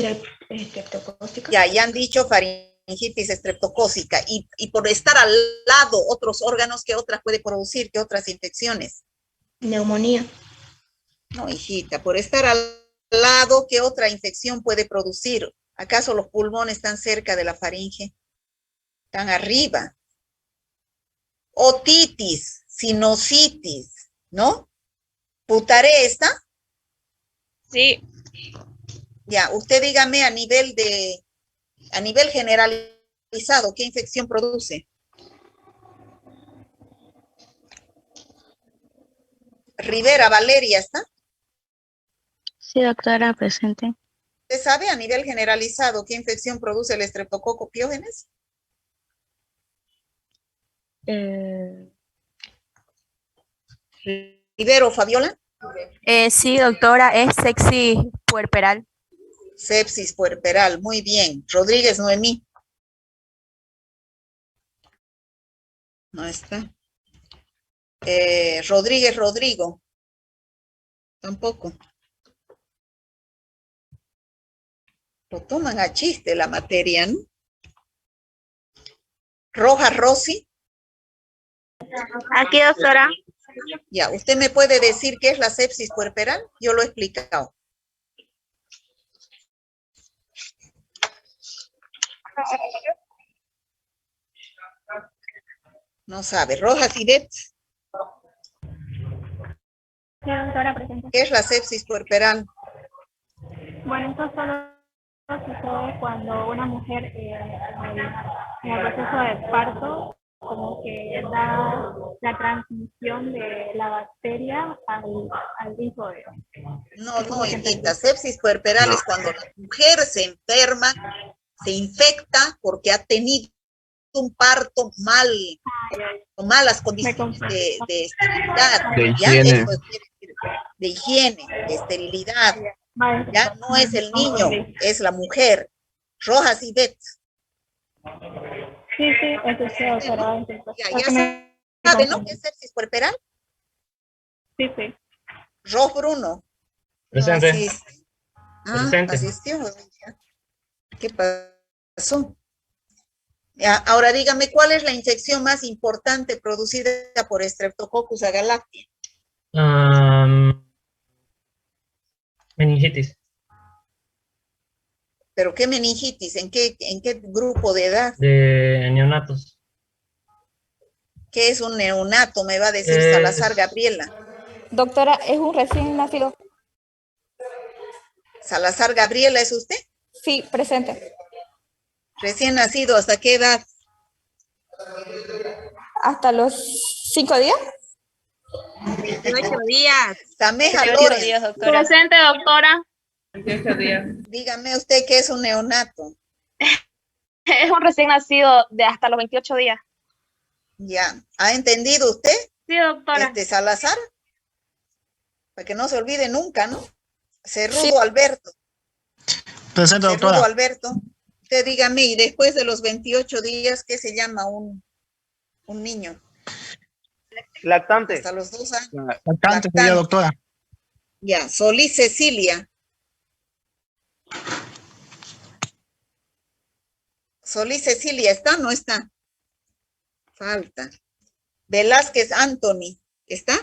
estreptocócica. Ya han dicho faringitis estreptocócica. Y por estar al lado otros órganos, ¿qué otras puede producir? ¿Qué otras infecciones? Neumonía. No, hijita, por estar al lado, ¿qué otra infección puede producir? ¿Acaso los pulmones están cerca de la faringe? Están arriba. Otitis, sinusitis, ¿no? ¿Putaré está? Sí. Ya, usted dígame a nivel generalizado, ¿qué infección produce? Rivera Valeria, ¿está? Sí, doctora, presente. ¿Usted sabe a nivel generalizado qué infección produce el estreptococo piógenes? Rivero Fabiola. Sí, doctora, es sepsis puerperal. Sepsis puerperal, muy bien. Rodríguez Noemí. No está. Rodríguez Rodrigo. Tampoco. Lo toman a chiste la materia, ¿no? Rojas Rossi. Aquí, doctora. Ya, ¿usted me puede decir qué es la sepsis puerperal? Yo lo he explicado. No sabe. Rojas y Det. Sí, doctora, presente. ¿Qué es la sepsis puerperal? Bueno, esto solo sucede cuando una mujer en el proceso de parto como que da la transmisión de la bacteria al hijo de... No, hijita, sepsis puerperal es cuando la mujer se enferma, se infecta porque ha tenido un parto mal, con malas condiciones de esterilidad. De ¿ya? higiene. Eso quiere decir, de higiene, de esterilidad. Ya no es el niño, es la mujer. Rojas y Bet. Sí, eso sí, doctora. Ya sabe, ¿no? ¿Qué es sepsis puerperal? Sí. Ross Bruno. Presente. No asiste. Presente. Asistió. ¿Qué pasó? Ya, ahora dígame, ¿cuál es la infección más importante producida por Streptococcus agalactiae? Meningitis. ¿Pero qué meningitis? ¿En qué grupo de edad? De neonatos. ¿Qué es un neonato? Me va a decir Salazar Gabriela. Doctora, es un recién nacido. ¿Salazar Gabriela es usted? Sí, presente. Recién nacido, ¿hasta qué edad? ¿Hasta los 5 días? 18 días. Sameja 18 Lorenz. días, doctora. Presente, doctora. 18 días. Dígame usted qué es un neonato. Es un recién nacido de hasta los 28 días. Ya, ¿ha entendido usted? Sí, doctora. Salazar. Para que no se olvide nunca, ¿no? Cerrudo Alberto. Presente, Cerrudo doctora. Alberto. Usted dígame, y después de los 28 días, ¿qué se llama un niño? Lactante. Hasta los 2 años. Lactante sería, doctora. Ya, Solís Cecilia. Solís Cecilia, ¿está o no está? Falta. Velázquez Anthony, ¿está?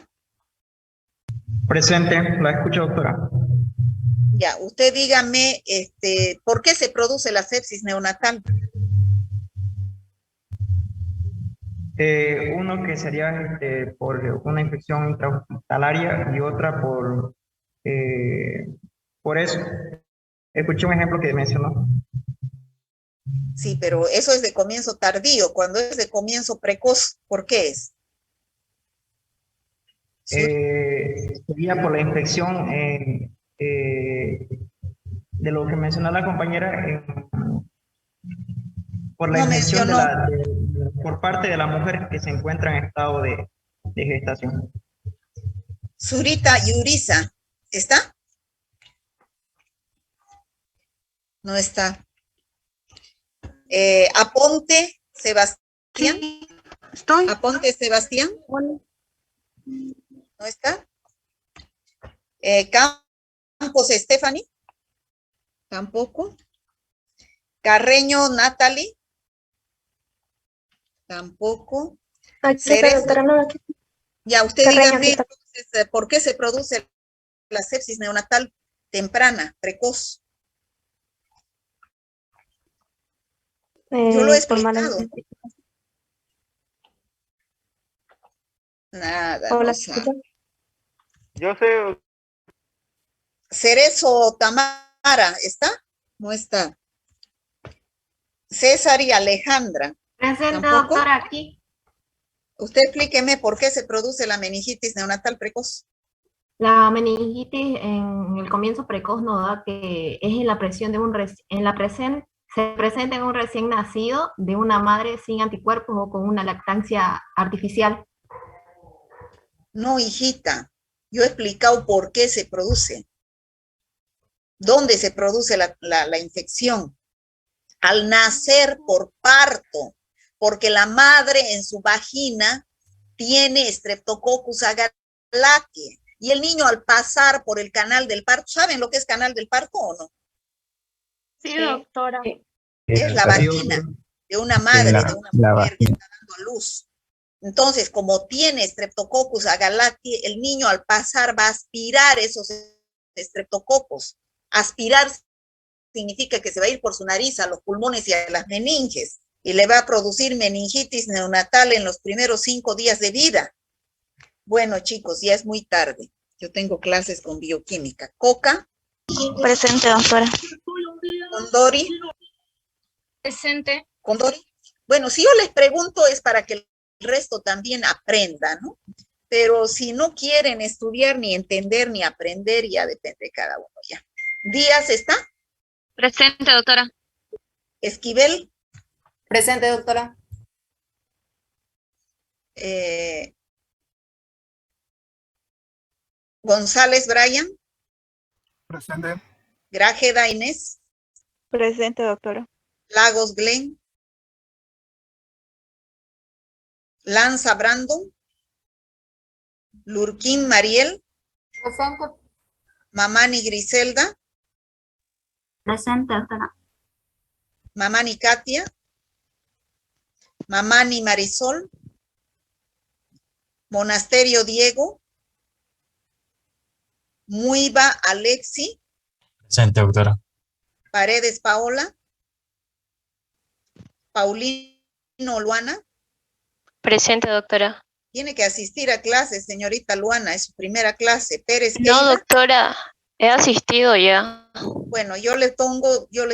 Presente, la escucho, doctora. Ya, usted dígame, ¿por qué se produce la sepsis neonatal? Uno que sería por una infección intrahospitalaria y otra por eso. Escuché un ejemplo que mencionó. Sí, pero eso es de comienzo tardío. Cuando es de comienzo precoz, ¿por qué es? Sería por la infección de lo que mencionó la compañera, por la No infección mencionó. por parte de la mujer que se encuentra en estado de gestación. Zurita Yuriza, ¿está? No está. Aponte Sebastián. Estoy. Aponte Sebastián. ¿No está? Campos Stephanie. Tampoco. Carreño Natalie. Tampoco. Cerezo. Ya, usted dígame entonces, ¿por qué se produce la sepsis neonatal temprana, precoz? Yo lo he explicado. Nada, no sabe. Yo sé. Cerezo Tamara, ¿está? No está. César y Alejandra. Presente, ¿Tampoco? doctora, aquí. Usted explíqueme por qué se produce la meningitis neonatal precoz. La meningitis en el comienzo precoz nos da que es en la presión de se presenta en un recién nacido de una madre sin anticuerpos o con una lactancia artificial. No, hijita, yo he explicado por qué se produce. ¿Dónde se produce la infección? Al nacer por parto, porque la madre en su vagina tiene Streptococcus agalactiae y el niño al pasar por el canal del parto, ¿saben lo que es canal del parto o no? Sí, doctora. Es la vagina de una madre, de una mujer que está dando a luz. Entonces, como tiene Streptococcus agalactiae, el niño al pasar va a aspirar esos estreptococos. Aspirar significa que se va a ir por su nariz a los pulmones y a las meninges y le va a producir meningitis neonatal en los primeros 5 días de vida. Bueno, chicos, ya es muy tarde. Yo tengo clases con bioquímica. Coca. Presente, doctora. Condori. Presente. Condori. Bueno, si yo les pregunto es para que el resto también aprenda, ¿no? Pero si no quieren estudiar, ni entender, ni aprender, ya depende de cada uno, ya. ¿Díaz está? Presente, doctora. Esquivel. Presente, doctora. González Brian. Presente. Grajeda Inés. Presente, doctora. Lagos Glenn. Lanza Brandon. Lurquín Mariel. Presente. Mamani Griselda. Presente, doctora. Mamani Katia. Mamani Marisol. Monasterio Diego. Muiva Alexi. Presente, doctora. Paredes Paola. Paulino Luana. Presente, doctora. Tiene que asistir a clases, señorita Luana, es su primera clase. Pérez No, Keila. doctora, he asistido ya. Bueno, yo le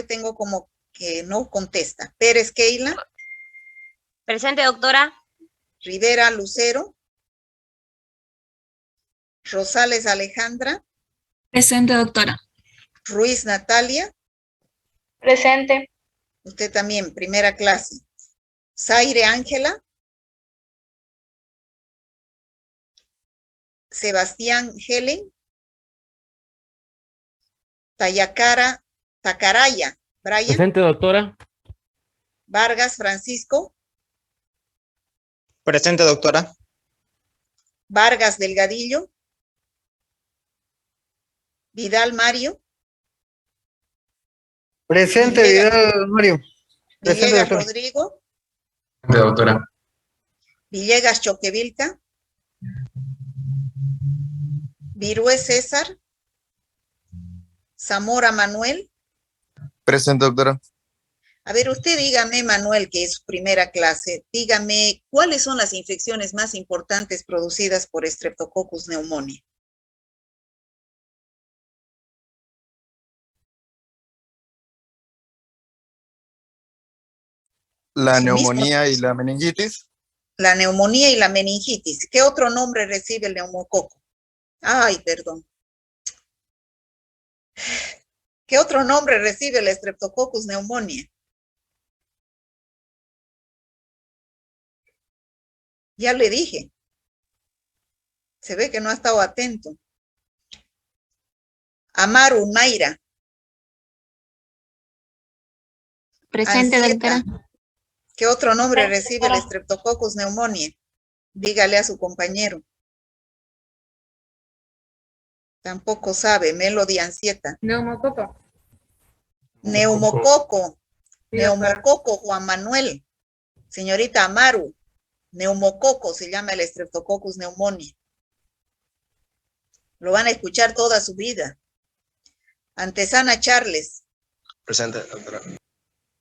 tengo como que no contesta. Pérez Keila. Presente, doctora. Rivera Lucero. Rosales Alejandra. Presente, doctora. Ruiz Natalia. Presente. Usted también, primera clase. Zaire Ángela. Sebastián Helen. Tacaraya Brian. Presente, doctora. Vargas Francisco. Presente, doctora. Vargas Delgadillo. Vidal Mario. Presente, Vidal Mario. Presente, Villegas doctora. Rodrigo. Presente, doctora. Villegas Choquevilca. Virué César. Zamora Manuel. Presente, doctora. A ver, usted dígame, Manuel, que es su primera clase, dígame, ¿cuáles son las infecciones más importantes producidas por Streptococcus pneumoniae? La Sí mismo. neumonía y la meningitis. La neumonía y la meningitis. ¿Qué otro nombre recibe el neumococo? Ay, perdón. ¿Qué otro nombre recibe el Streptococcus pneumoniae? Ya le dije. Se ve que no ha estado atento. Amaru Mayra. Presente, Ansieta. doctora. ¿Qué otro nombre recibe el Streptococcus pneumoniae? Dígale a su compañero. Tampoco sabe. Melody Ansieta. Neumococo. Neumococo. Sí, Neumococo, Juan Manuel. Señorita Amaru. Neumococo se llama el Streptococcus pneumoniae. Lo van a escuchar toda su vida. Antesana Charles. Presente, doctora.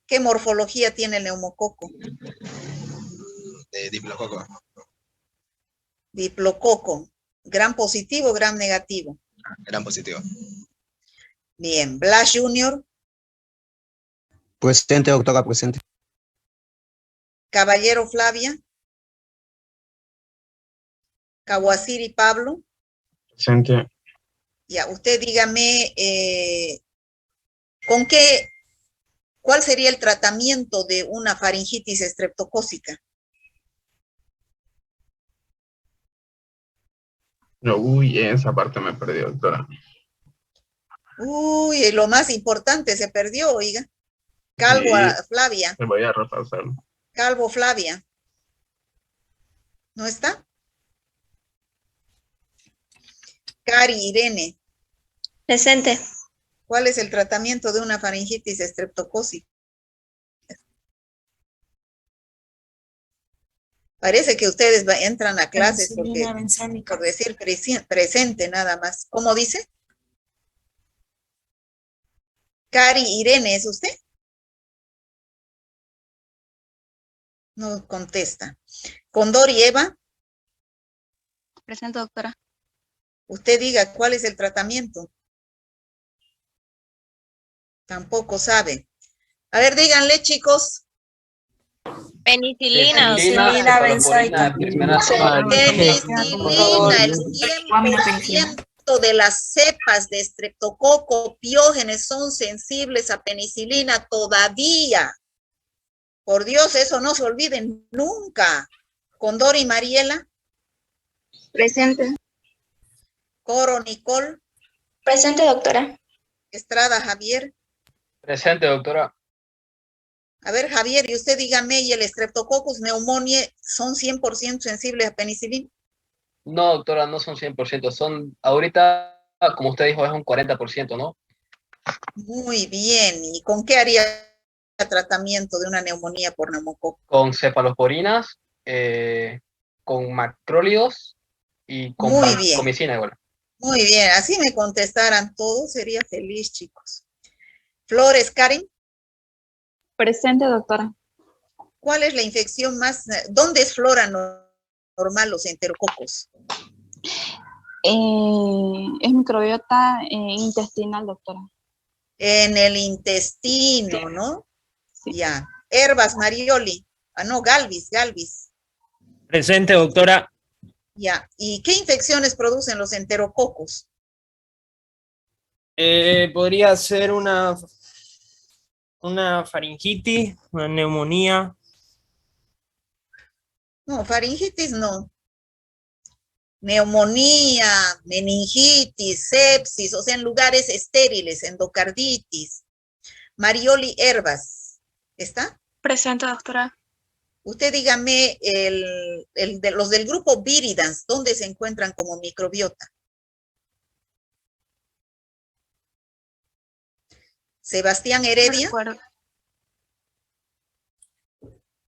¿Qué morfología tiene el neumococo? Diplococo. Diplococo. ¿Gran positivo o gran negativo? Gran positivo. Bien. Blas Junior. Presente, doctora, presente. Caballero Flavia. Kawasiri Pablo. Presente. Ya, usted dígame, ¿cuál sería el tratamiento de una faringitis estreptocócica? No, uy, esa parte me perdí, doctora. Uy, lo más importante se perdió, oiga. Calvo Sí. Flavia. Me voy a repasarlo. Calvo Flavia. ¿No está? Cari Irene. Presente. ¿Cuál es el tratamiento de una faringitis estreptocócica? Parece que ustedes entran a clases Penicilina porque, benzámica. por decir presente nada más. ¿Cómo dice? Cari Irene, ¿es usted? No contesta. Condori Eva. Presente, doctora. Usted diga cuál es el tratamiento. Tampoco sabe. A ver, díganle, chicos. Penicilina, Penicilina, cefalosporina, dexmedetomidina. Penicilina, el 100% de las cepas de estreptococo piógenes son sensibles a penicilina todavía. Por Dios, eso no se olviden nunca. Condori Mariela. Presente. Coro Nicole. Presente, doctora. Estrada Javier. Presente, doctora. A ver, Javier, y usted dígame, ¿y el Streptococcus pneumoniae son 100% sensibles a penicilina? No, doctora, no son 100%. Son, ahorita, como usted dijo, es un 40%, ¿no? Muy bien. ¿Y con qué haría tratamiento de una neumonía por neumococo? Con cefalosporinas, con macrólidos y con Muy bien. comicina igual. Muy bien. Así me contestaran todos, sería feliz, chicos. Flores, Karen. Presente, doctora. ¿Cuál es la infección más? ¿Dónde es flora normal los enterococos? Es microbiota intestinal, doctora. En el intestino, ¿no? Sí. Ya. Herbas, Marioli. Ah, no, Galvis. Presente, doctora. Ya. ¿Y qué infecciones producen los enterococos? Podría ser una faringitis, una neumonía. No, faringitis no. Neumonía, meningitis, sepsis, o sea, en lugares estériles, endocarditis. Marioli, Herbas. ¿Está? Presente, doctora. Usted dígame, los del grupo Viridans, ¿dónde se encuentran como microbiota? Sebastián Heredia.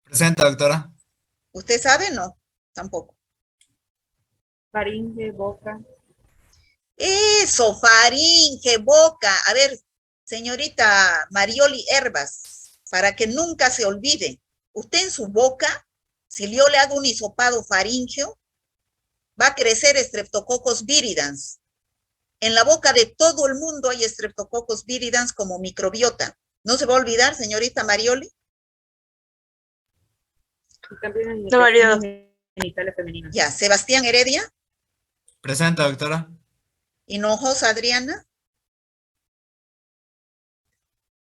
Presente, doctora. ¿Usted sabe? No, tampoco. Faringe, boca. Eso, faringe, boca. A ver, señorita Marioli Herbas, para que nunca se olvide, usted en su boca, si yo le hago un hisopado faríngeo, va a crecer Streptococcus viridans. En la boca de todo el mundo hay Streptococcus viridans como microbiota. ¿No se va a olvidar, señorita Marioli? También genitales femeninas. Ya, Sebastián Heredia. Presente, doctora. Hinojosa Adriana.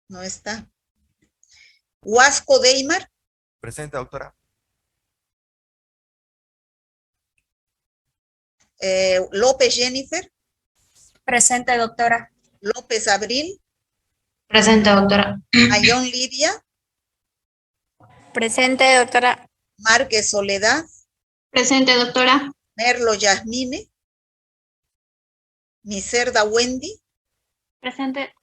No está. Huasco Deimar. Presente, doctora. López Jennifer. Presente, doctora. López Abril. Presente, doctora. Ayón Lidia. Presente, doctora. Márquez Soledad. Presente, doctora. Merlo Yasmine. Miserda Wendy. Presente.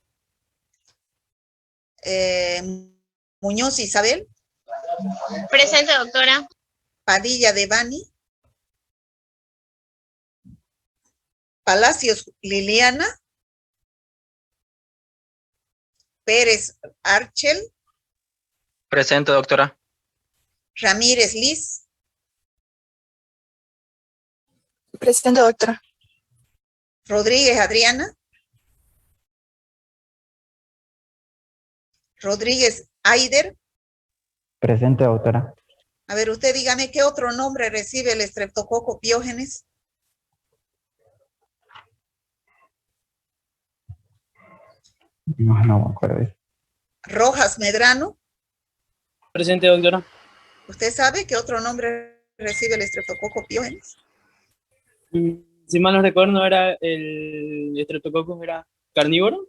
Muñoz Isabel. Presente, doctora. Padilla Devani. Palacios Liliana. Pérez Archel. Presente, doctora. Ramírez Liz. Presente, doctora. Rodríguez Adriana. Rodríguez Aider. Presente, doctora. A ver, usted dígame, ¿qué otro nombre recibe el Streptococcus pyogenes? No me acuerdo. Rojas Medrano. Presente, doctora. ¿Usted sabe qué otro nombre recibe el Streptococcus pyogenes? Si mal no recuerdo, ¿no era el Streptococcus era carnívoro?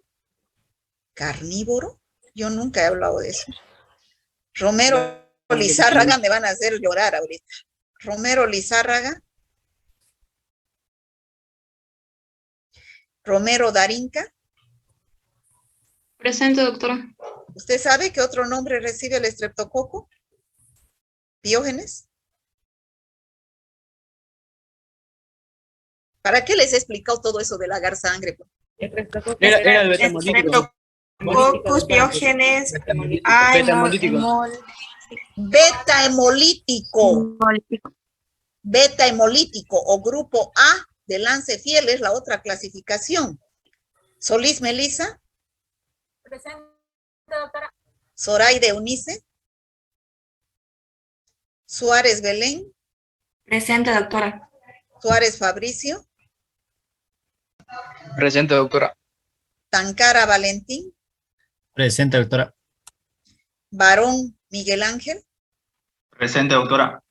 ¿Carnívoro? Yo nunca he hablado de eso. Romero Lizárraga, me van a hacer llorar ahorita. Romero Lizárraga. Romero Darinka. Presente, doctora. ¿Usted sabe qué otro nombre recibe el estreptococo? ¿Piógenes? ¿Para qué les he explicado todo eso de lagar sangre? Era el betamolítico. Streptococcus pyogenes Beta-hemolítico. Beta-hemolítico o grupo A de Lancefiel es la otra clasificación. Solís Melissa. Presente, doctora. Zoraide Eunice. Suárez Belén. Presente, doctora. Suárez Fabricio. Presente, doctora. Tancara Valentín. Presente, doctora. Barón Miguel Ángel. Presente, doctora.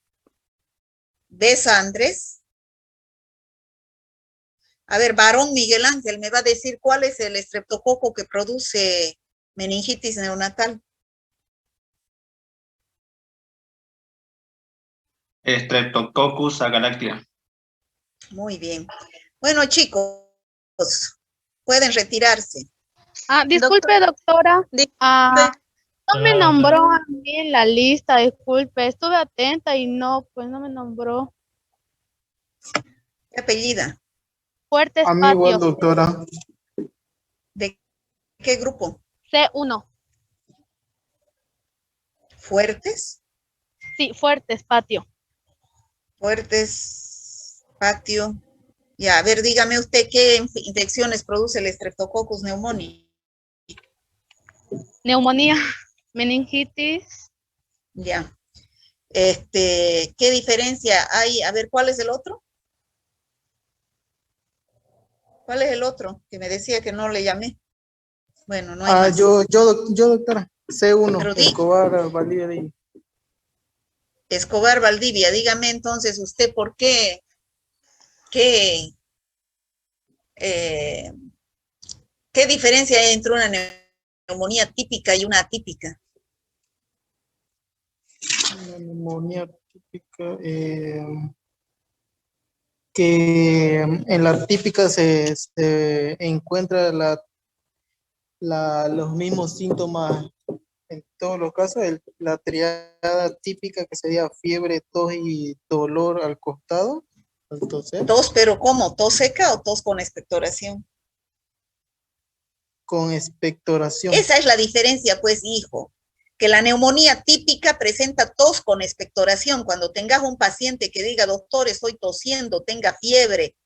Besa Andrés. A ver, Barón Miguel Ángel, me va a decir cuál es el estreptococo que produce meningitis neonatal. Streptococcus agalactica. Muy bien. Bueno, chicos, pueden retirarse. Disculpe, doctora. No me nombró a mí en la lista, disculpe. Estuve atenta y no, pues no me nombró. ¿Qué apellida? Fuertes A mí Patio. igual, doctora. ¿De qué grupo? C1. ¿Fuertes? Sí, Fuertes Patio. Fuertes Patio. Ya, a ver, dígame usted qué infecciones produce el Streptococcus pneumoniae. Neumonía, meningitis. Ya. ¿Qué diferencia hay? A ver, ¿cuál es el otro? ¿Cuál es el otro? Que me decía que no le llamé. Bueno, no hay más. Yo, doctora. C1, Pero Escobar, Valdivia. Escobar Valdivia, dígame entonces usted por qué, qué diferencia hay entre una neumonía típica y una atípica. Una neumonía típica, que en la típica se encuentra los mismos síntomas en todos los casos. La triada típica que sería fiebre, tos y dolor al costado. Entonces, ¿Tos, pero cómo? ¿Tos seca o tos con expectoración? con expectoración. Esa es la diferencia, pues, hijo. Que la neumonía típica presenta tos con expectoración. Cuando tengas un paciente que diga, doctor, estoy tosiendo, tenga fiebre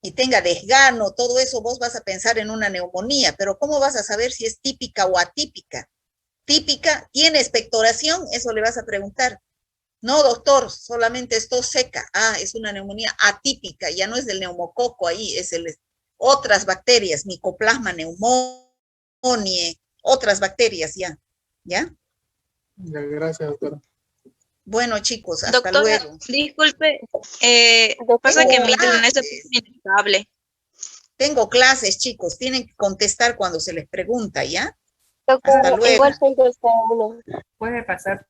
y tenga desgano, todo eso, vos vas a pensar en una neumonía. Pero ¿cómo vas a saber si es típica o atípica? Típica, ¿tiene expectoración? Eso le vas a preguntar. No, doctor, solamente es tos seca. Ah, es una neumonía atípica, ya no es del neumococo ahí, es otras bacterias, Mycoplasma pneumoniae, otras bacterias ya. ¿Ya? Ya, gracias, doctora. Bueno, chicos, hasta Doctora, luego. disculpe, pasa que mi internet se puso inestable. Tengo clases, chicos, tienen que contestar cuando se les pregunta, ¿ya? Doctora, Hasta luego. igual tengo uno. Puede pasar